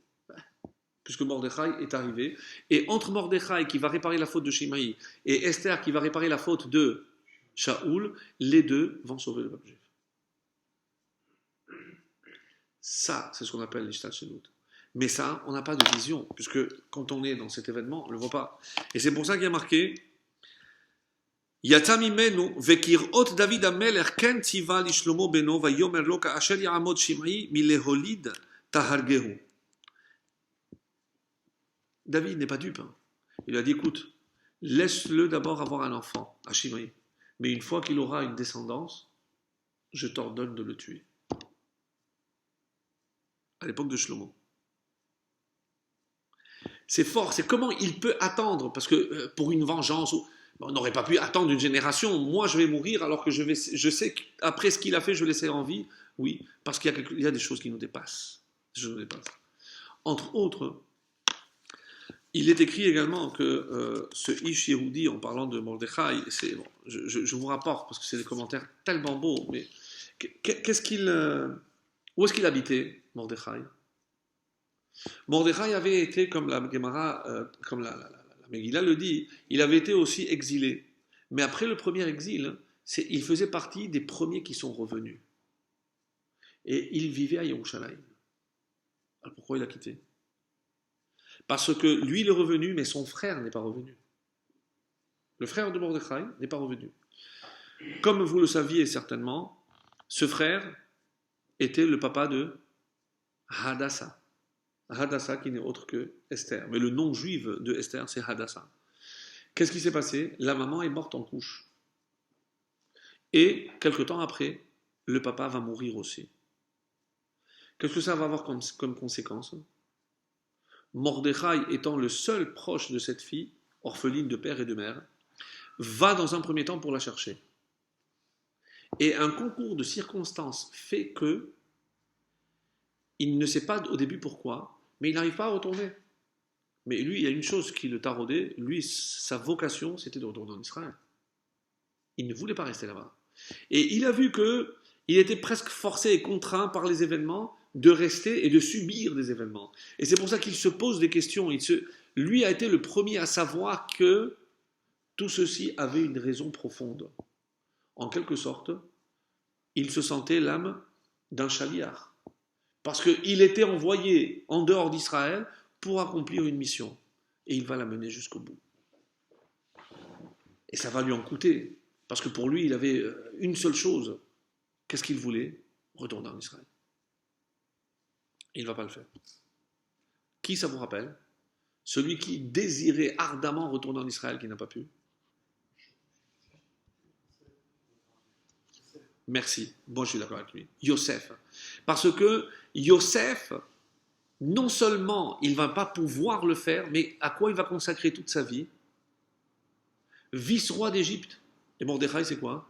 puisque Mordechai est arrivé. Et entre Mordechai qui va réparer la faute de Shimei et Esther qui va réparer la faute de Shaoul, les deux vont sauver le peuple juif. Ça, c'est ce qu'on appelle l'Ishtat Shelut. Mais ça, on n'a pas de vision, puisque quand on est dans cet événement, on ne le voit pas. Et c'est pour ça qu'il y a marqué Yatamimenu vekirot David Ameler ken tziva li Shlomo beno vayomer lo ka'asher ya'amod Shimei mileholid tahargehu. David n'est pas dupe. Il a dit, écoute, laisse-le d'abord avoir un enfant, à Shimei. Mais une fois qu'il aura une descendance, je t'ordonne de le tuer. À l'époque de Shlomo. C'est fort, c'est comment il peut attendre, parce que pour une vengeance, on n'aurait pas pu attendre une génération. Moi, je vais mourir alors que je sais qu'après ce qu'il a fait, je vais laisser en vie. Oui, parce qu'il y a des choses qui nous dépassent. Entre autres, il est écrit également que ce Ish Yehudi, en parlant de Mordechai, je vous rapporte, parce que c'est des commentaires tellement beaux, mais où est-ce qu'il habitait, Mordechai? Mordechai avait été, comme la Gemara, comme la Megillah le dit, il avait été aussi exilé. Mais après le premier exil, il faisait partie des premiers qui sont revenus. Et il vivait à Yerushalayim. Alors pourquoi il a quitté? Parce que lui, il est revenu, mais son frère n'est pas revenu. Le frère de Mordechai n'est pas revenu. Comme vous le saviez certainement, ce frère était le papa de Hadassah. Hadassah qui n'est autre que Esther. Mais le nom juif de Esther, c'est Hadassah. Qu'est-ce qui s'est passé? La maman est morte en couche. Et quelque temps après, le papa va mourir aussi. Qu'est-ce que ça va avoir comme conséquence? Mordechai étant le seul proche de cette fille, orpheline de père et de mère, va dans un premier temps pour la chercher. Et un concours de circonstances fait que il ne sait pas au début pourquoi, mais il n'arrive pas à retourner. Mais lui, il y a une chose qui le taraudait, lui, sa vocation, c'était de retourner en Israël. Il ne voulait pas rester là-bas. Et il a vu qu'il était presque forcé et contraint par les événements de rester et de subir des événements. Et c'est pour ça qu'il se pose des questions. Lui a été le premier à savoir que tout ceci avait une raison profonde. En quelque sorte, il se sentait l'âme d'un chaliard. Parce qu'il était envoyé en dehors d'Israël pour accomplir une mission. Et il va la mener jusqu'au bout. Et ça va lui en coûter. Parce que pour lui, il avait une seule chose. Qu'est-ce qu'il voulait? Retourner en Israël. Et il ne va pas le faire. Qui ça vous rappelle? Celui qui désirait ardemment retourner en Israël, qui n'a pas pu. Merci. Bon, je suis d'accord avec lui. Yosef. Parce que Yosef, non seulement il ne va pas pouvoir le faire, mais à quoi il va consacrer toute sa vie? Vice-roi d'Égypte. Et Mordechai, c'est quoi?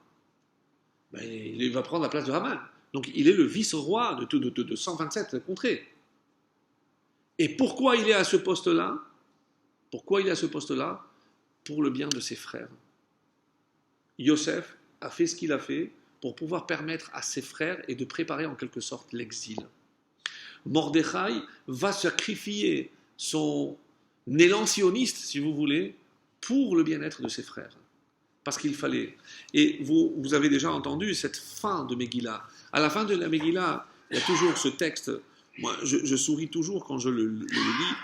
Il va prendre la place de Haman. Donc il est le vice-roi de 127 contrées. Et pourquoi il est à ce poste-là? Pourquoi il est à ce poste-là? Pour le bien de ses frères. Yosef a fait ce qu'il a fait pour pouvoir permettre à ses frères et de préparer en quelque sorte l'exil. Mordechai va sacrifier son élan sioniste, si vous voulez, pour le bien-être de ses frères. Parce qu'il fallait. Et vous avez déjà entendu cette fin de Megillah. À la fin de la Megillah, il y a toujours ce texte. Moi, je souris toujours quand je le lis.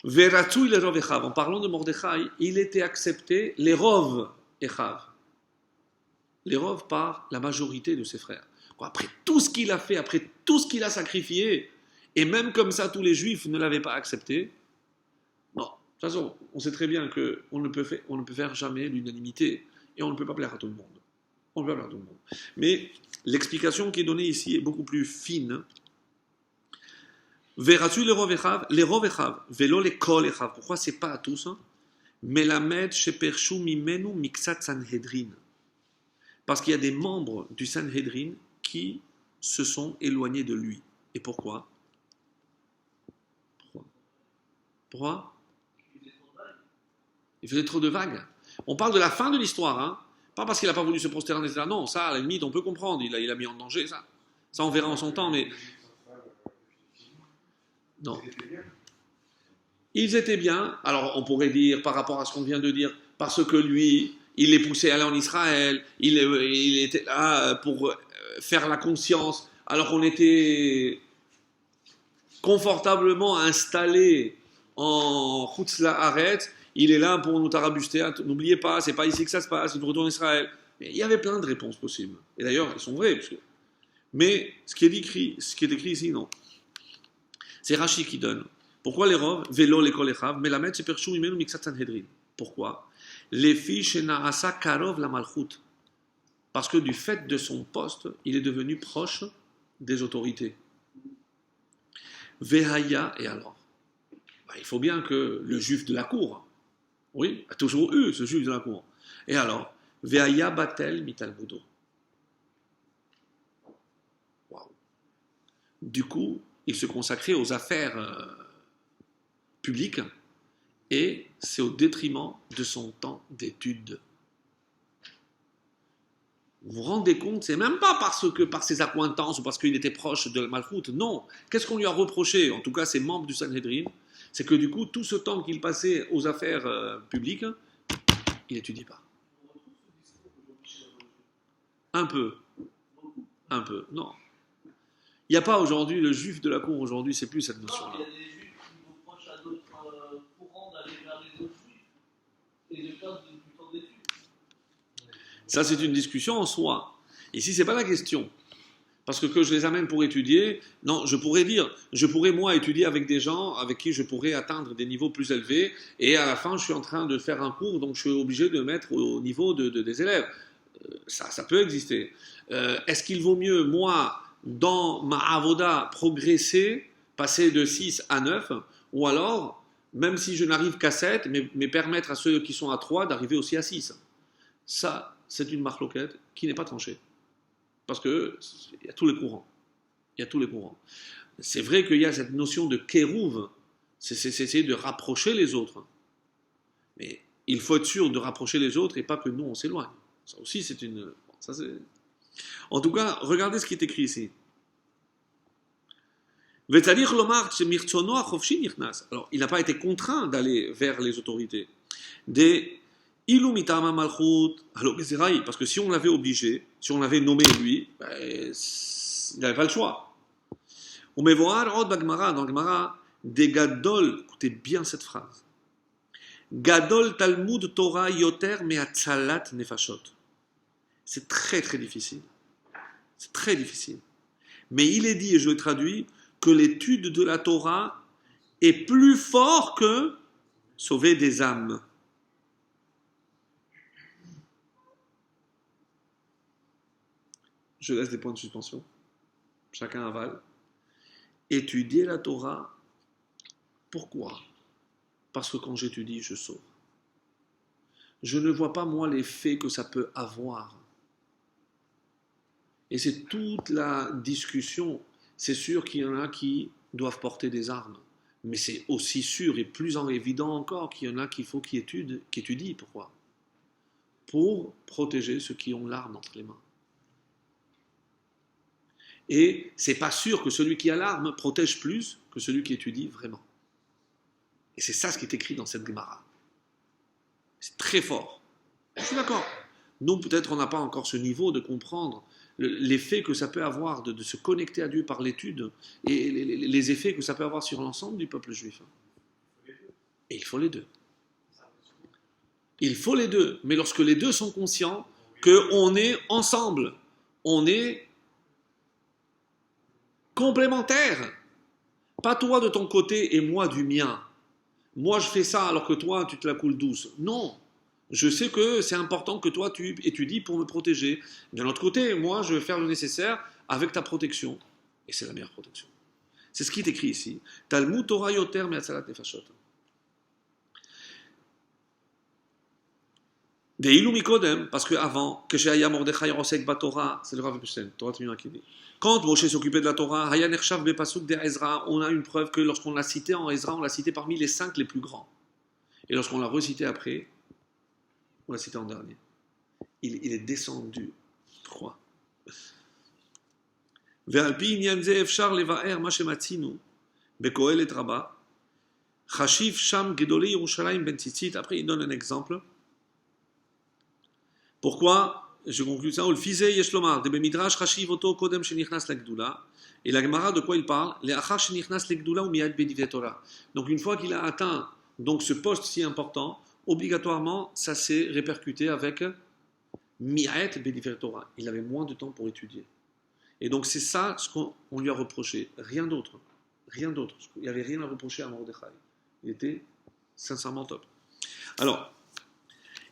Veratui le rov Echav. En parlant de Mordechai, il était accepté les rov Echav. Les rov par la majorité de ses frères. Après tout ce qu'il a fait, après tout ce qu'il a sacrifié, et même comme ça, tous les juifs ne l'avaient pas accepté. Non, de toute façon, on sait très bien qu'on ne peut faire jamais l'unanimité, et on ne peut pas plaire à tout le monde. On ne peut pas plaire à tout le monde. Mais l'explication qui est donnée ici est beaucoup plus fine. Veratu les rov Echav, velo les kol Echav. Pourquoi c'est pas à tous? Melamed shepershu mimenu miksat Sanhedrin. Parce qu'il y a des membres du Sanhedrin qui se sont éloignés de lui. Et pourquoi? Pourquoi? Il faisait trop de vagues. On parle de la fin de l'histoire, hein. Pas parce qu'il n'a pas voulu se prosterner, etc. Non, ça, à la limite, on peut comprendre. Il a mis en danger, ça. Ça, on verra en son temps, mais... Non. Ils étaient bien. Alors, on pourrait dire, par rapport à ce qu'on vient de dire, parce que lui, il les poussait à aller en Israël, il était là pour faire la conscience, alors qu'on était confortablement installé en Chutz La'aretz, il est là pour nous tarabuster. N'oubliez pas, c'est pas ici que ça se passe, il faut retourner en Israël. Mais il y avait plein de réponses possibles. Et d'ailleurs, elles sont vraies. Mais ce qui est écrit ici, non. C'est Rashi qui donne. Pourquoi les rov, vélo les kol Echav, mais la mettre c'est perchou imenu miksat Sanhedrin. Pourquoi? Les filles chez Naasa Karov la Malchut. Parce que du fait de son poste, il est devenu proche des autorités. Vehaya, et alors? Il faut bien que le juif de la cour, oui, a toujours eu ce juif de la cour. Et alors? Vehaya batel mitalmudo. Waouh. Du coup, il se consacrait aux affaires publiques et c'est au détriment de son temps d'études. Vous vous rendez compte, c'est même pas parce que par ses accointances ou parce qu'il était proche de la Malchoute, non. Qu'est-ce qu'on lui a reproché, en tout cas ses membres du Sanhedrin, c'est que du coup, tout ce temps qu'il passait aux affaires publiques, il n'étudiait pas. Un peu, non. Il n'y a pas aujourd'hui, le juif de la cour aujourd'hui, c'est plus cette notion-là. Non, il y a des juifs qui reprochent à d'autres courants d'aller vers les autres juifs et de perdre du temps d'études. Ça, c'est une discussion en soi. Ici, ce n'est pas la question. Parce que je les amène pour étudier, non, je pourrais moi étudier avec des gens avec qui je pourrais atteindre des niveaux plus élevés, et à la fin, je suis en train de faire un cours, donc je suis obligé de mettre au niveau des élèves. Ça peut exister. Est-ce qu'il vaut mieux, moi, dans ma avoda, progresser, passer de 6 à 9, ou alors Même si je n'arrive qu'à 7, mais permettre à ceux qui sont à 3 d'arriver aussi à 6. Ça, c'est une marloquette qui n'est pas tranchée. Parce qu'il y a tous les courants. Il y a tous les courants. C'est vrai qu'il y a cette notion de kérouv, c'est essayer de rapprocher les autres. Mais il faut être sûr de rapprocher les autres et pas que nous, on s'éloigne. Ça aussi, c'est une... Ça, c'est... En tout cas, regardez ce qui est écrit ici. Alors, il n'a pas été contraint d'aller vers les autorités. Parce que si on l'avait obligé, si on l'avait nommé lui, il n'avait pas le choix. On met voir dans le Gemara, des Gadol, écoutez bien cette phrase. Gadol Talmud Torah Yoter Me'atzalat Nefashot. C'est très très difficile. C'est très difficile. Mais il est dit, et je le traduis, que l'étude de la Torah est plus fort que sauver des âmes. Je laisse des points de suspension. Chacun avale. Étudier la Torah, pourquoi ? Parce que quand j'étudie, je sauve. Je ne vois pas, moi, l'effet que ça peut avoir. Et c'est toute la discussion. C'est sûr qu'il y en a qui doivent porter des armes. Mais c'est aussi sûr et plus en évident encore qu'il y en a qu'il faut qui étudient. Pourquoi ? Pour protéger ceux qui ont l'arme entre les mains. Et c'est pas sûr que celui qui a l'arme protège plus que celui qui étudie vraiment. Et c'est ça ce qui est écrit dans cette Gemara. C'est très fort. Je suis d'accord. Nous, peut-être, on n'a pas encore ce niveau de comprendre l'effet que ça peut avoir de se connecter à Dieu par l'étude et les effets que ça peut avoir sur l'ensemble du peuple juif. Et il faut les deux. Il faut les deux. Mais lorsque les deux sont conscients qu'on est ensemble, on est complémentaires. Pas toi de ton côté et moi du mien. Moi je fais ça alors que toi tu te la coules douce. Non. Je sais que c'est important que toi tu étudies pour me protéger. D'un autre côté, moi je vais faire le nécessaire avec ta protection. Et c'est la meilleure protection. C'est ce qui est écrit ici. Talmud Torah Yoter Me'atzalat Nefashot. Deilu Mikodem, parce qu'avant, que Sheaya Mordechai Osek Batorah, c'est le Rav Epstein, Torah Tmima qui dit. Quand Moshe s'occupait de la Torah, Haya Nershav Bepasuk de Ezra, on a une preuve que lorsqu'on l'a cité en Ezra, on l'a cité parmi les 5 les plus grands. Et lorsqu'on l'a recité après, on l'a cité en dernier. Il est descendu. Pourquoi ? Ve'alpi inyan ze efshar levaer ma shematzinu bekohelet rabba chashiv sham gedolei Yerushalayim ben tzitzit. Après, il donne un exemple. Pourquoi ? Je conclue ça. Le fizeh yeshlomar de bemidrash chashiv oto kodem shenichnas legdula. Et la Gemara, de quoi il parle ? Le achar shenichnas legdula ou miyad bedivre Torah. Donc une fois qu'il a atteint donc ce poste si important, obligatoirement, ça s'est répercuté avec Mi'at Bedivre Torah. Il avait moins de temps pour étudier. Et donc c'est ça ce qu'on lui a reproché. Rien d'autre. Rien d'autre. Il n'y avait rien à reprocher à Mordechai. Il était sincèrement top. Alors,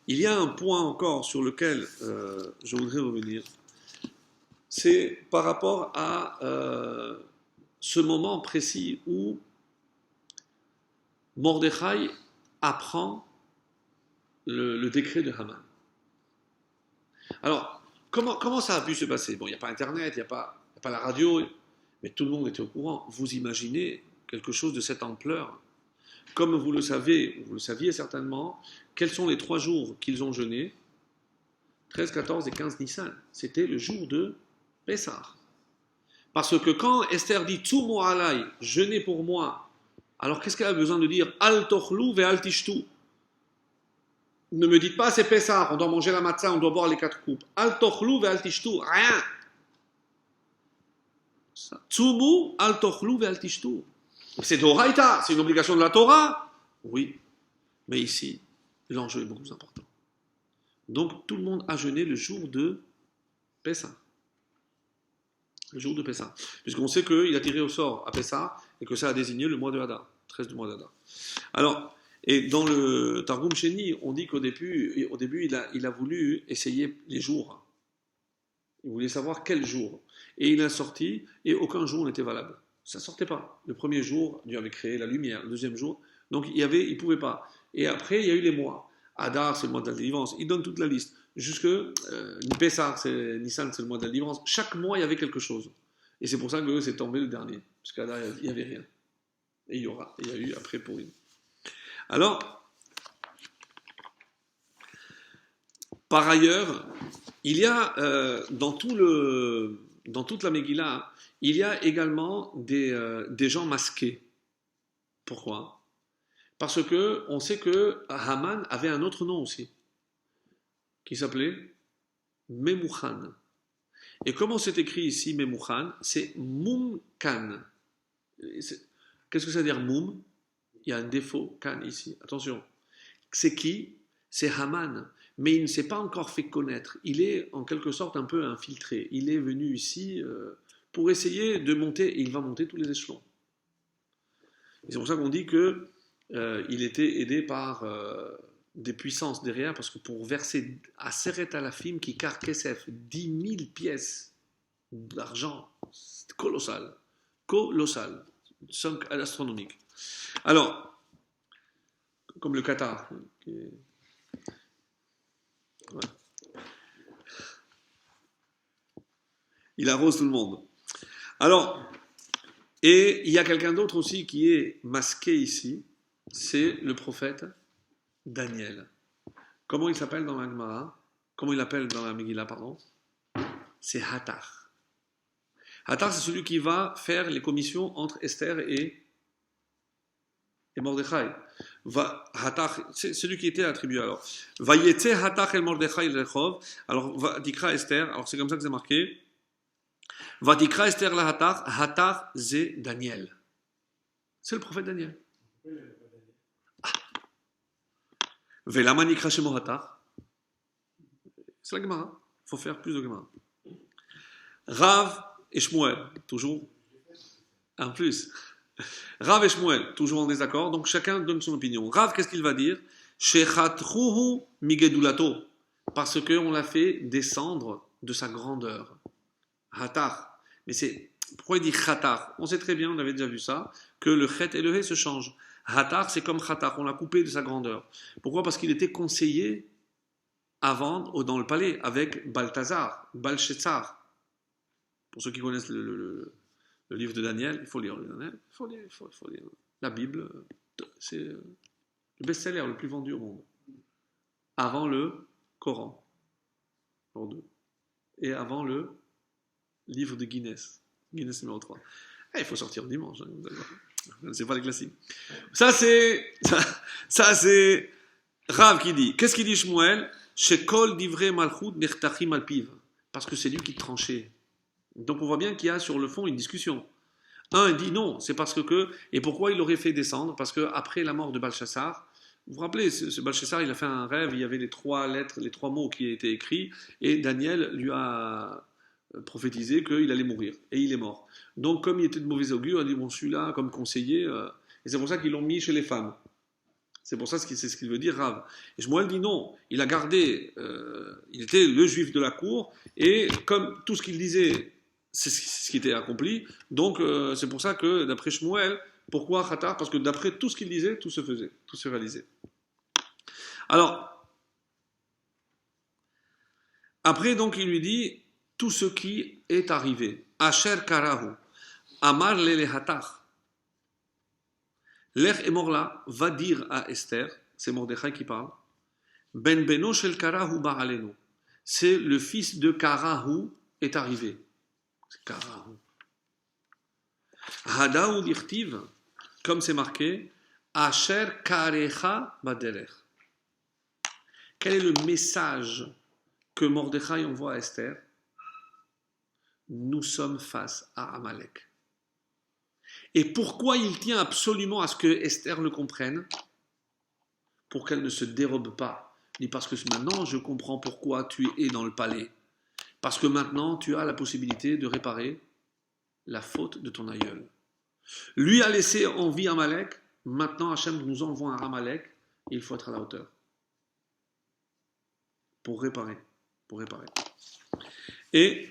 il y a un point encore sur lequel je voudrais revenir. C'est par rapport à ce moment précis où Mordechai apprend le décret de Haman. Alors, comment ça a pu se passer ? Bon, il n'y a pas Internet, il n'y a pas la radio, mais tout le monde était au courant. Vous imaginez quelque chose de cette ampleur ? Comme vous le savez, vous le saviez certainement, quels sont les 3 jours qu'ils ont jeûné ? 13, 14 et 15 Nissan. C'était le jour de Pessah. Parce que quand Esther dit « Tzumu alay », jeûnez pour moi, alors qu'est-ce qu'elle a besoin de dire ? « Al tochlu ve al tishtu ». Ne me dites pas c'est Pessah, on doit manger la matzah, on doit boire les 4 coupes. Al tochlu ve al tishtu, rien. Tzumu al tochlu ve al tishtu. C'est d'Oraïta, c'est une obligation de la Torah. Oui, mais ici, l'enjeu est beaucoup plus important. Donc tout le monde a jeûné le jour de Pessah. Le jour de Pessah. Puisqu'on sait qu'il a tiré au sort à Pessah et que ça a désigné le mois de Hadar, 13 du mois d'Hadar. Alors, et dans le Targum Sheni, on dit qu'au début il a voulu essayer les jours. Il voulait savoir quel jour. Et il a sorti, et aucun jour n'était valable. Ça ne sortait pas. Le premier jour, Dieu avait créé la lumière. Le deuxième jour, Donc il ne pouvait pas. Et après, il y a eu les mois. Adar, c'est le mois de la délivrance. Il donne toute la liste. Jusque Pessah, Nissan, c'est le mois de la délivrance. Chaque mois, il y avait quelque chose. Et c'est pour ça que c'est tombé le dernier. Parce qu'Adar, il n'y avait rien. Et il y a eu après Pourim. Alors, par ailleurs, il y a dans toute la Megillah, il y a également des gens masqués. Pourquoi? Parce que on sait que Haman avait un autre nom aussi, qui s'appelait Memuchan. Et comment c'est écrit ici Memuchan? C'est Mumkan. Qu'est-ce que ça veut dire Mum? Il y a un défaut, Kan ici. Attention. C'est qui? C'est Haman. Mais il ne s'est pas encore fait connaître. Il est en quelque sorte un peu infiltré. Il est venu ici pour essayer de monter, et il va monter tous les échelons. Et c'est pour ça qu'on dit que il était aidé par des puissances derrière, parce que pour verser à Seret Alafim, qui car Kesef, 10 000 pièces d'argent, c'est colossal. Colossal. Somme astronomique. Alors, comme le Qatar. Ouais. Il arrose tout le monde. Alors, et il y a quelqu'un d'autre aussi qui est masqué ici, c'est le prophète Daniel. Comment il s'appelle dans la Gemara? Comment il l'appelle dans la Megillah, pardon? C'est Hatar. Hatar, c'est celui qui va faire les commissions entre Esther et Mordechai. Hatar, c'est celui qui était attribué alors. Vayete Hatar el Mordechai el Rechov. Alors, Vatikra Esther, alors c'est comme ça que c'est marqué. Vatikra Esther la Hatar, Hatar ze Daniel. C'est le prophète Daniel. Velama nikra shemo Hatar. C'est la Gemara. Il faut faire plus de Gemara. Rav et Shmuel, toujours en plus. Rav et Shmuel, toujours en désaccord, donc chacun donne son opinion. Rav, qu'est-ce qu'il va dire? Shechatruhu migedulato, parce qu'on l'a fait descendre de sa grandeur. Hatar. Mais c'est, pourquoi il dit Hatar? On sait très bien, on avait déjà vu ça, que le chet et le he se changent. Hatar, c'est comme Hatar, on l'a coupé de sa grandeur. Pourquoi? Parce qu'il était conseiller avant, dans le palais, avec Balthazar, Balshazzar. Pour ceux qui connaissent le livre de Daniel, il faut lire le Daniel, il faut lire. La Bible, c'est le best-seller le plus vendu au monde. Avant le Coran, et avant le livre de Guinness numéro 3. Il faut sortir dimanche, c'est pas les classiques. Ça c'est Rav qui dit. Qu'est-ce qu'il dit Shmuel? Shekol divrei malchut nechtachim alpiv. Parce que c'est lui qui tranchait. Donc on voit bien qu'il y a sur le fond une discussion. Un dit non, c'est parce que... Et pourquoi il l'aurait fait descendre? Parce qu'après la mort de Balshazzar, vous vous rappelez, ce Balshazzar, il a fait un rêve, il y avait les 3 lettres, les 3 mots qui étaient écrits, et Daniel lui a prophétisé qu'il allait mourir, et il est mort. Donc comme il était de mauvais augure, il a dit, bon, celui-là, comme conseiller, et c'est pour ça qu'ils l'ont mis chez les femmes. C'est pour ça c'est ce qu'il veut dire Rav. Et Shmuel dit non, il a gardé, il était le juif de la cour, et comme tout ce qu'il disait, c'est ce qui était accompli, donc c'est pour ça que d'après Shmuel, pourquoi Hatar? Parce que d'après tout ce qu'il disait, tout se faisait, tout se réalisait. Alors, après donc il lui dit tout ce qui est arrivé. Asher Karahu, Amar Lele Hatar. L'Ech et Morla va dire à Esther, c'est Mordechai qui parle, Ben Beno Shel Karahu Ba'alenu. C'est le fils de Karahu est arrivé. Karahu. Hadaou dirtiv, comme c'est marqué, Asher Karecha Baderech. Quel est le message que Mordechai envoie à Esther? Nous sommes face à Amalek. Et pourquoi il tient absolument à ce que Esther le comprenne? Pour qu'elle ne se dérobe pas. Ni parce que maintenant je comprends pourquoi tu es dans le palais. Parce que maintenant tu as la possibilité de réparer la faute de ton aïeul. Lui a laissé en vie Amalek, maintenant Hachem nous envoie un Amalek, et il faut être à la hauteur. Pour réparer. Et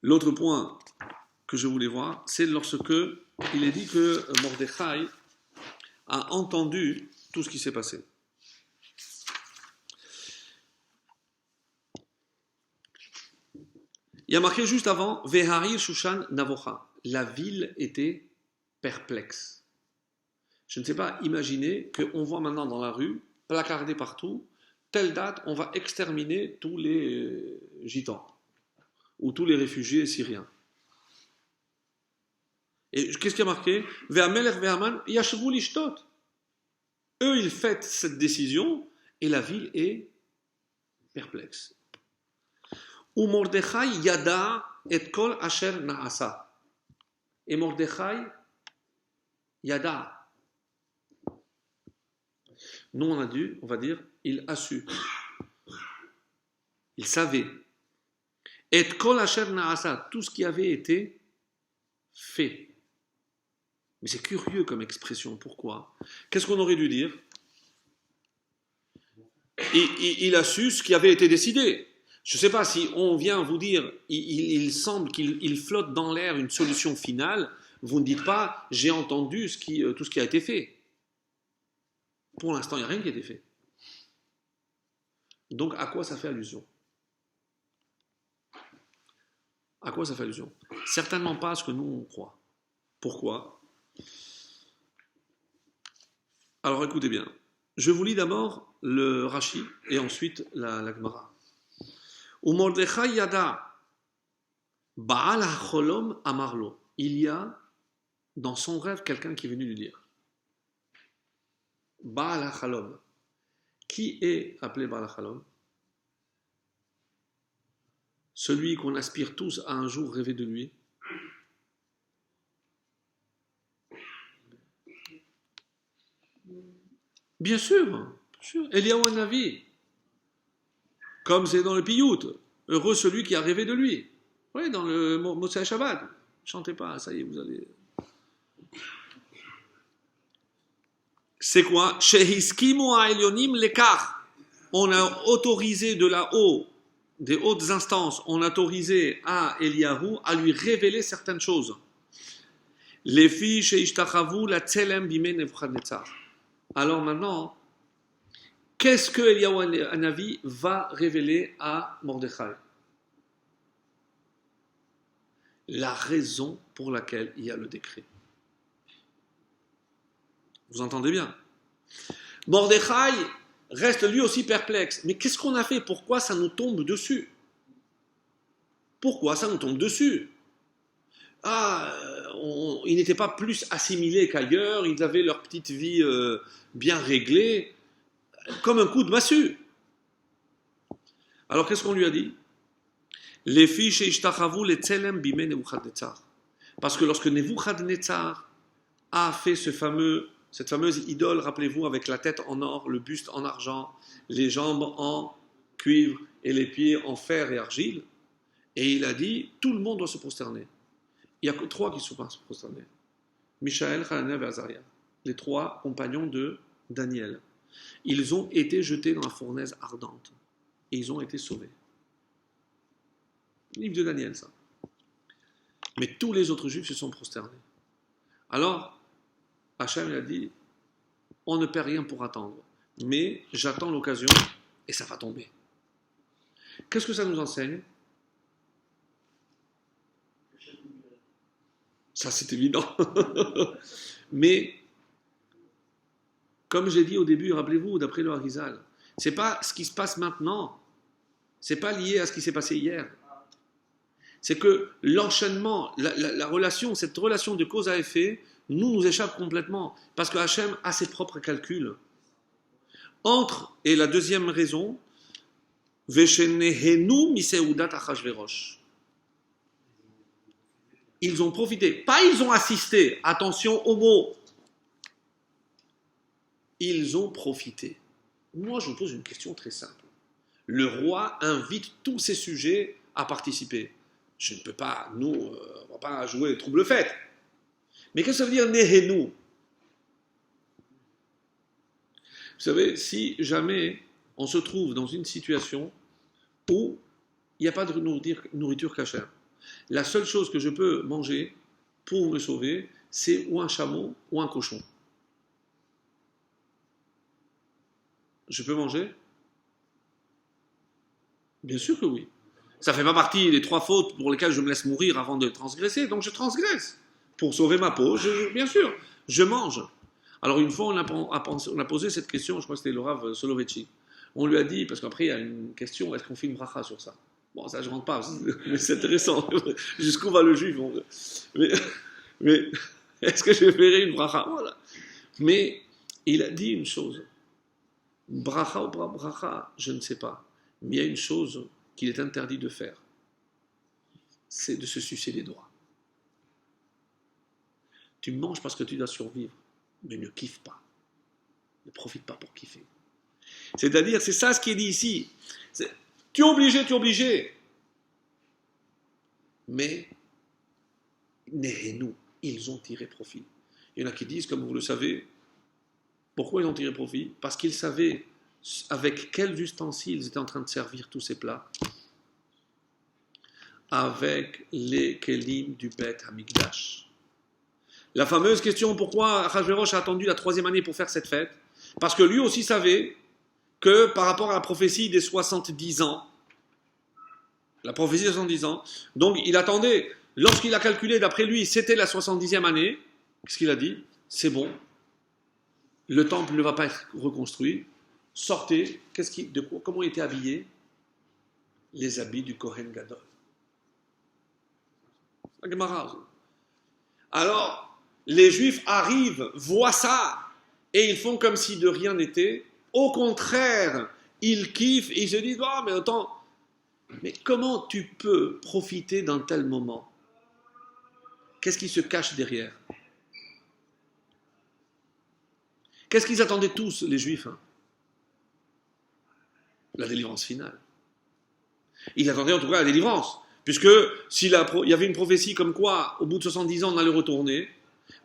l'autre point que je voulais voir, c'est lorsque il est dit que Mordechai a entendu tout ce qui s'est passé. Il y a marqué juste avant, Veharir Shushan Navocha. La ville était perplexe. Je ne sais pas imaginer qu'on voit maintenant dans la rue, placardé partout, telle date, on va exterminer tous les gitans ou tous les réfugiés syriens. Et qu'est-ce qui a marqué? Ve'amelech ve'aman yashvu lishtot. Eux, ils fêtent cette décision et la ville est perplexe. Ou Mordechai yada et kol asher naasa. Et Mordechai yada. Nous, on va dire, il a su. Il savait. Et kol asher naasa, tout ce qui avait été fait. Mais c'est curieux comme expression. Pourquoi? Qu'est-ce qu'on aurait dû dire? Il a su ce qui avait été décidé. Je ne sais pas si on vient vous dire, il semble qu'il flotte dans l'air une solution finale. Vous ne dites pas, j'ai entendu tout ce qui a été fait. Pour l'instant, il n'y a rien qui a été fait. Donc, à quoi ça fait allusion? À quoi ça fait allusion? Certainement pas à ce que nous, on croit. Pourquoi? Alors, écoutez bien. Je vous lis d'abord le Rashi et ensuite la Gemara. Ou Mordechai yada Baal hacholom amarlo. Il y a dans son rêve quelqu'un qui est venu lui dire. Baal hacholom. Qui est appelé Baal hacholom? Celui qu'on aspire tous à un jour rêver de lui. Bien sûr. Eliyahu Hanavi. Comme c'est dans le Piyut, heureux celui qui a rêvé de lui. Oui, dans le Motsei Shabbat. Chantez pas, ça y est, vous allez. C'est quoi? Shehiskimu ha'elyonim lekach. On a autorisé de là-haut, des hautes instances, on a autorisé à Eliyahu à lui révéler certaines choses. Les filles sheishtachavu la tzelem bimei Nebuchadnezzar. Alors maintenant, qu'est-ce que Eliyahu Hanavi va révéler à Mordechai? La raison pour laquelle il y a le décret. Vous entendez bien? Mordechai reste lui aussi perplexe. Mais qu'est-ce qu'on a fait? Pourquoi ça nous tombe dessus? Pourquoi ça nous tombe dessus? Ils n'étaient pas plus assimilés qu'ailleurs, ils avaient leur petite vie bien réglée. Comme un coup de massue. Alors qu'est-ce qu'on lui a dit? Les filles chez Ishtachavu les tzelem bimei Nebuchadnezzar. Parce que lorsque Nebuchadnezzar a fait cette fameuse idole, rappelez-vous, avec la tête en or, le buste en argent, les jambes en cuivre et les pieds en fer et argile, et il a dit, tout le monde doit se prosterner. Il n'y a que 3 qui ne sont pas prosternés. Mishaël, Hanania et Azaria. Les 3 compagnons de Daniel. Ils ont été jetés dans la fournaise ardente. Et ils ont été sauvés. Livre de Daniel, ça. Mais tous les autres juifs se sont prosternés. Alors, Hachem a dit, on ne perd rien pour attendre. Mais j'attends l'occasion et ça va tomber. Qu'est-ce que ça nous enseigne? Ça, c'est évident. Mais, comme j'ai dit au début, rappelez-vous, d'après le Harizal, c'est pas ce qui se passe maintenant, c'est pas lié à ce qui s'est passé hier. C'est que l'enchaînement, la relation, cette relation de cause à effet, nous échappe complètement. Parce que Hachem a ses propres calculs. Et la deuxième raison, Veshenehenu miseudat achashverosh. Ils ont profité. Pas ils ont assisté. Attention au mot. Ils ont profité. Moi, je vous pose une question très simple. Le roi invite tous ses sujets à participer. Je ne peux pas, on ne va pas jouer les troubles-fêtes. Mais qu'est-ce que ça veut dire Nehenu? Vous savez, si jamais on se trouve dans une situation où il n'y a pas de nourriture cachère, la seule chose que je peux manger pour me sauver, c'est ou un chameau ou un cochon. Je peux manger? Bien sûr que oui. Ça ne fait pas partie des 3 fautes pour lesquelles je me laisse mourir avant de transgresser, donc je transgresse. Pour sauver ma peau, bien sûr, je mange. Alors une fois, on a posé cette question, je crois que c'était le Rav Soloveitchik. On lui a dit, parce qu'après il y a une question, est-ce qu'on fait une bracha sur ça? Bon, ça je ne rentre pas, mais c'est intéressant. Jusqu'où va le juif? Mais est-ce que je ferai une bracha? Voilà. Mais il a dit une chose. Bracha ou pas bracha, je ne sais pas. Mais il y a une chose qu'il est interdit de faire. C'est de se sucer les doigts. Tu manges parce que tu dois survivre, mais ne kiffe pas. Ne profite pas pour kiffer. C'est-à-dire, c'est ça ce qui est dit ici. Tu es obligé. Mais, nous, ils ont tiré profit. Il y en a qui disent, comme vous le savez, pourquoi ils ont tiré profit? Parce qu'ils savaient avec quels ustensiles ils étaient en train de servir tous ces plats. Avec les kelim du Beth Hamikdash. La fameuse question, pourquoi Achashverosh a attendu la 3e année pour faire cette fête? Parce que lui aussi savait que par rapport à la prophétie des 70 ans, donc il attendait, lorsqu'il a calculé d'après lui, c'était la 70e année, qu'est-ce qu'il a dit? C'est bon, le temple ne va pas être reconstruit, sortez, comment étaient habillés? Les habits du Kohen Gadol. La Gemara. Alors, les Juifs arrivent, voient ça, et ils font comme si de rien n'était. Au contraire, ils kiffent, et ils se disent, oh, mais attends, mais comment tu peux profiter d'un tel moment? Qu'est-ce qui se cache derrière? Qu'est-ce qu'ils attendaient tous, les Juifs? La délivrance finale. Ils attendaient en tout cas la délivrance. Puisque il y avait une prophétie comme quoi, au bout de 70 ans, on allait retourner.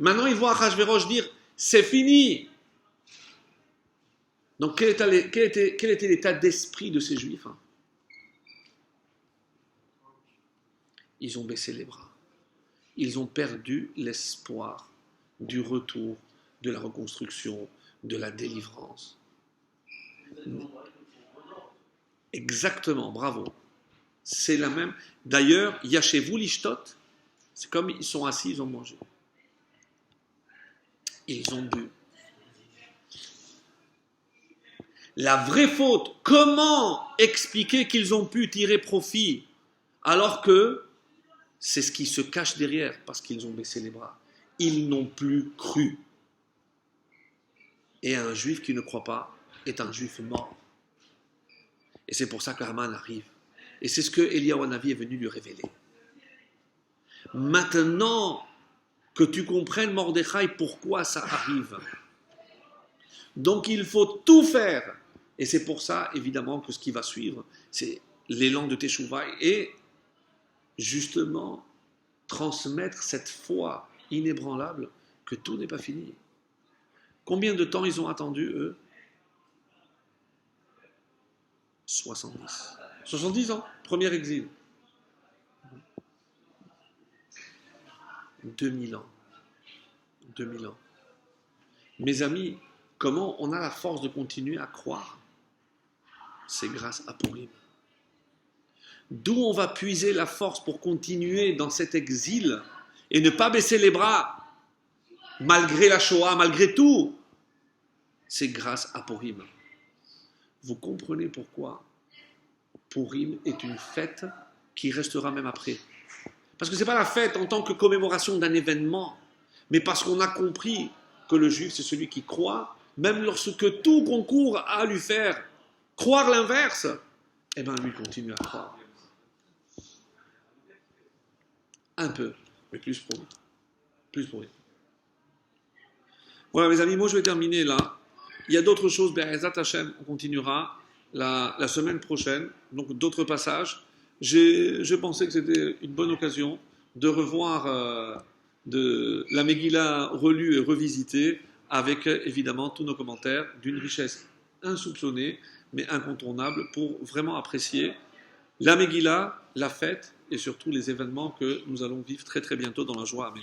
Maintenant, ils voient Achashverosh dire, c'est fini. Donc, quel était l'état d'esprit de ces Juifs? Ils ont baissé les bras. Ils ont perdu l'espoir du retour, de la reconstruction, de la délivrance. Exactement, bravo. C'est la même. D'ailleurs, il y a chez vous l'ishtot, c'est comme ils sont assis, ils ont mangé. Ils ont bu. La vraie faute, comment expliquer qu'ils ont pu tirer profit alors que c'est ce qui se cache derrière, parce qu'ils ont baissé les bras. Ils n'ont plus cru. Et un juif qui ne croit pas est un juif mort. Et c'est pour ça qu'Haman arrive. Et c'est ce que Eliyahu Hanavi est venu lui révéler. Maintenant que tu comprennes, Mordechai, pourquoi ça arrive. Donc il faut tout faire. Et c'est pour ça, évidemment, que ce qui va suivre, c'est l'élan de Teshuvah et justement transmettre cette foi inébranlable que tout n'est pas fini. Combien de temps ils ont attendu, eux? 70. 70 ans, premier exil. 2000 ans. 2000 ans. Mes amis, comment on a la force de continuer à croire? C'est grâce à Purim. D'où on va puiser la force pour continuer dans cet exil et ne pas baisser les bras, malgré la Shoah, malgré tout? C'est grâce à Purim. Vous comprenez pourquoi Purim est une fête qui restera même après. Parce que ce n'est pas la fête en tant que commémoration d'un événement, mais parce qu'on a compris que le juif, c'est celui qui croit, même lorsque tout concourt à lui faire croire l'inverse, eh bien lui continue à croire. Un peu, mais plus pour lui. Plus pour lui. Voilà mes amis, moi je vais terminer là. Il y a d'autres choses, Be'ezat Hashem, on continuera la semaine prochaine, donc d'autres passages. Je pensais que c'était une bonne occasion de revoir de la Megillah relue et revisitée avec évidemment tous nos commentaires d'une richesse insoupçonnée mais incontournable pour vraiment apprécier la Megillah, la fête et surtout les événements que nous allons vivre très très bientôt dans la joie. Amen.